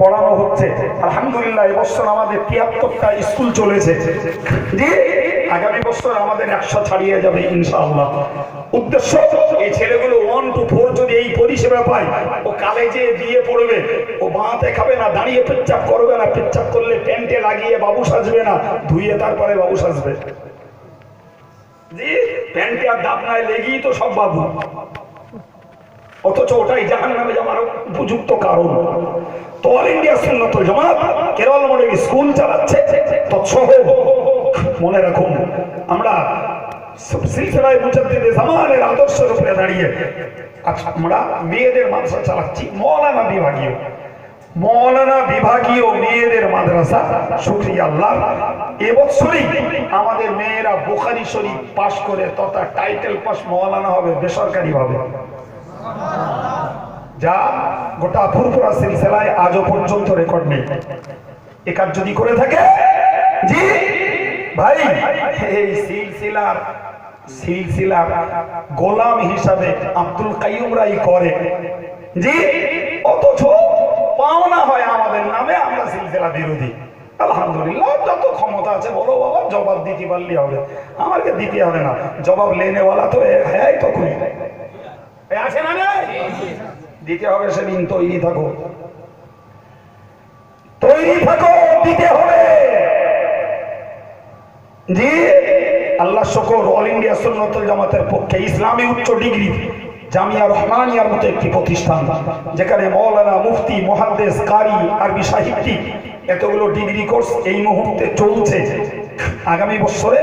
পড়ানো হচ্ছে। আলহামদুলিল্লাহ এবছর আমাদের 73টা স্কুল চলেছে, জি আগামী বছর আমাদের 100 ছাড়িয়ে যাবে ইনশাআল্লাহ। উদ্দেশ্য, এই ছেলেগুলো 1 to 4 যদি এই পরিষেবা পায়, ও কলেজে দিয়ে পড়বে, ও বাঁতে খাবে না, দাঁড়িয়ে পেচ্ছাপ করবে না, পেচ্ছাপ করলে প্যান্টে লাগিয়ে বাবু সাজবে না, ধুইয়ে তারপরে বাবু সাজবে। জি প্যান্টে আর দাপনায় লেগেই তো সব বাবু, অথচ ওটাই জাহান্নামে যাওয়ার উপযুক্ত কারণ। তো অল ইন্ডিয়া সুন্নাতুল জামাত কেরল মডেল স্কুল চালাচ্ছে। তৎসহ মনে রাখুন, আমরা সিলসিলায়ে মুজাদ্দিদে জামানের আদর্শের উপরে দাঁড়িয়ে আমরা মেয়েদের মাদ্রাসা চালাচ্ছি, মৌলানা বিভাগীয় মেয়েদের মাদ্রাসা। শুকরিয়া আল্লাহ, এবছরই আমাদের মেয়েরা বুখারী শরীফ পাশ করে তথা টাইটেল পাস মৌলানা হবে বেসরকারি ভাবে, যা গোটা ফুরফুরা সিলসিলায় আজও পর্যন্ত রেকর্ড নেই। এ কাজ যদি করে থাকে, জি ভাই এই সিলসিলার গোলাম হিসাবে আব্দুল কাইয়ুম রাই করে, জি অথচ পাওনা হয় আমাদের নামে, আমরা সিলসিলা বিরোধী। আলহামদুলিল্লাহ, যত ক্ষমতা আছে বলো বাবা, জবাব দিতে পারলে হবে, আমাকে দিতে হবে না। জবাব লেনেওয়ালা তো হ্যাঁ তখন আছে না, দিতে হবে। সেদিন তৈরি থাকো, দিতে হবে। জি আল্লাহ শুকর, অল ইন্ডিয়া সুন্নাতুল জামাতের পক্ষে ইসলামী উচ্চ ডিগ্রি জামিয়া রহমানিয়ার মতো একটি প্রতিষ্ঠান, যেখানে মৌলানা, মুফতি, মুহাদ্দিস, কারি, আরবি সাহিত্যিক এতগুলো ডিগ্রি কোর্স এই মুহূর্তে চলছে। আগামী বছরে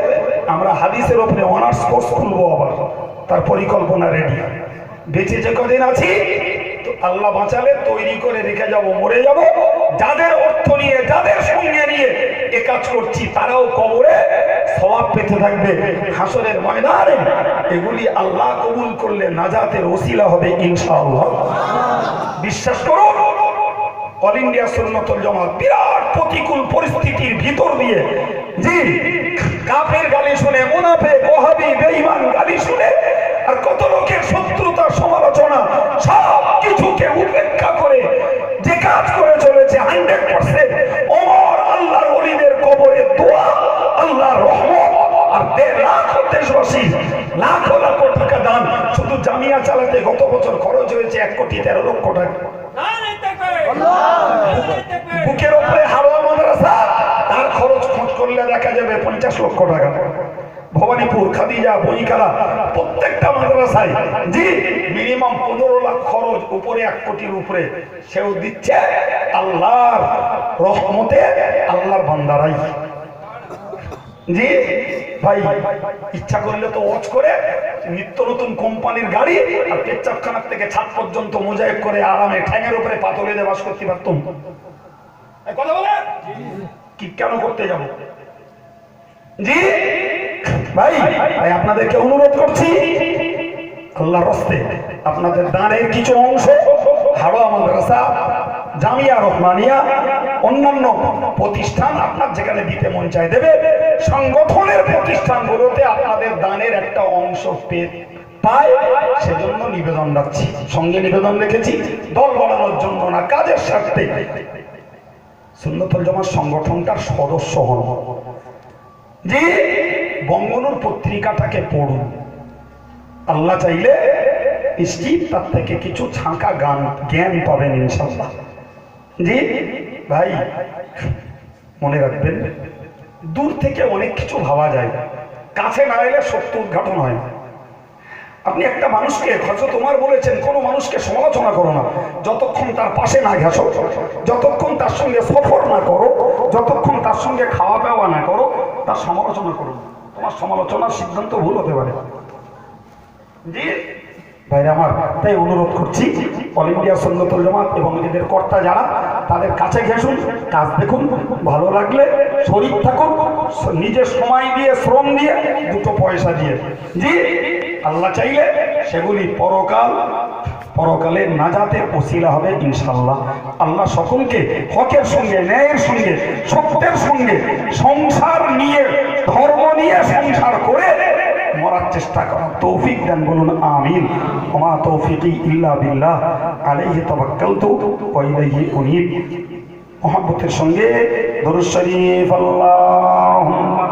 আমরা হাদিসের উপরে অনার্স কোর্স খুলবো, আবার তার পরিকল্পনা রেডি। বেঁচে যে কদিন আছি তো আল্লাহ বাঁচালে তৈরি করে রেখে যাব, মরে যাব। যাদের অর্থ নিয়ে, যাদের সঙ্গে নিয়ে এ কাজ করছি, তারাও কবরে সওয়াব পেতে থাকবে হাসরের ময়দানে। এগুলি আল্লাহ কবুল করলে নাজাতের ওসিলা হবে ইনশাআল্লাহ। বিশ্বাস করুন, অল ইন্ডিয়া সুন্নাতুল জামাত বিরাট প্রতিকূল পরিস্থিতির ভিতর দিয়ে, জি, কাফের গালি শুনে, মুনাফিক, ওয়াহাবি, বেঈমান গালি শুনে, আর কত লোকের শত্রুতা, সমালোচনা, সব কিছুকে উপেক্ষা করে যে কাজ করে চলেছে 100% ওমর আল্লাহর ওলিদের কবরে দোয়া, আল্লাহর রহমত, আর 1.5 লাখ দেশবাসী লাখো লাখো টাকা দান। শুধু জামিয়া চালাতে গত বছর খরচ হয়েছে 1,13,00,000 টাকা। বুকের উপরে হাওয়া মাদ্রাসা, তার খরচ খোঁজ করলে দেখা যাবে 50 লক্ষ টাকা। ভবানীপুর, খাদিজা, বইকালা, প্রত্যেকটা মাদ্রাসায় জি মিনিমাম 15 লাখ খরচ, উপরে 1 কোটির উপরে। সেও দিচ্ছে আল্লাহর রহমতে, আল্লাহর বান্দারাই। জি ভাই, ইচ্ছা করলে তো ওয়াচ করে নিত্য নতুন কোম্পানির গাড়ি আর পেচ্ছাপখানার থেকে ছাদ পর্যন্ত মোজাইক করে আরামে ঠ্যাঙের উপরে পাথরে দিয়ে বাস করতে পারতাম। কথা বলে কি কেন করতে যাব? জি ভাই, ভাই আপনাদেরকে অনুরোধ করছি, আল্লাহর রাস্তে আপনাদের দানের কিছু অংশ হাওয়া মাদ্রাসা, জামিয়া রহমানিয়া, অন্যান্য প্রতিষ্ঠান আপনার যেখানে দিতে মন চায় দেবে। সংগঠনের প্রতিষ্ঠানগুলোতে আপনাদের দানের একটা অংশ পায়, সেজন্য নিবেদন রাখছি। সঙ্গে নিবেদন রেখেছি দল বাড়ানোর জন্য না, কাজের স্বার্থে। সুন্নাতুল জামাত সংগঠনটার সদস্য হন। জি, বঙ্গনুর পত্রিকাটাকে পড়ুন, আল্লাহ চাইলে নিশ্চিত তার থেকে কিছু ছাঁকা জ্ঞান পাবেন ইনশাআল্লাহ। জি ভাই, মনে রাখবেন, দূর থেকে অনেক কিছু ভাবা যায়, কাছে না এলে সত্য উদ্ঘাটন হয়। আপনি একটা মানুষকে, হয়তো তোমার বলেছেন, কোনো মানুষকে সমালোচনা করো না যতক্ষণ তার পাশে না ঘেসো, যতক্ষণ তার সঙ্গে সফর না করো, যতক্ষণ তার সঙ্গে খাওয়া দাওয়া না করো, তার সমালোচনা করো। তোমার সমালোচনার সিদ্ধান্ত ভুল হতে পারে। জি ভাইরা আমার, তাই অনুরোধ করছি, অল ইন্ডিয়া সুন্নাতুল জামাত এবং এদের কর্তা যারা, তাদের কাছে ঘেঁষুন, কাজ দেখুন, ভালো লাগলে শরীর থাকুন, নিজের সময় দিয়ে, শ্রম দিয়ে, 2 পয়সা দিয়ে। জি, আল্লাহ চাইলে সেগুলি পরকালে নাজাতের ওসিলা হবে ইনশাআল্লাহ। আল্লাহ সকলকে হকের সঙ্গে, ন্যায়ের সঙ্গে, সত্যের সঙ্গে সংসার নিয়ে, ধর্ম নিয়ে সংসার করে মরার চেষ্টা করা তৌফিক দেন, বলুন আমিন। ওমা তৌফিকি ইল্লা বিল্লাহ, আলাইহি তাওয়াক্কালতু ওয়া ইলাইহি উনীব। মুহাব্বতের সঙ্গে দরুদ শরীফ, আল্লাহুম্মা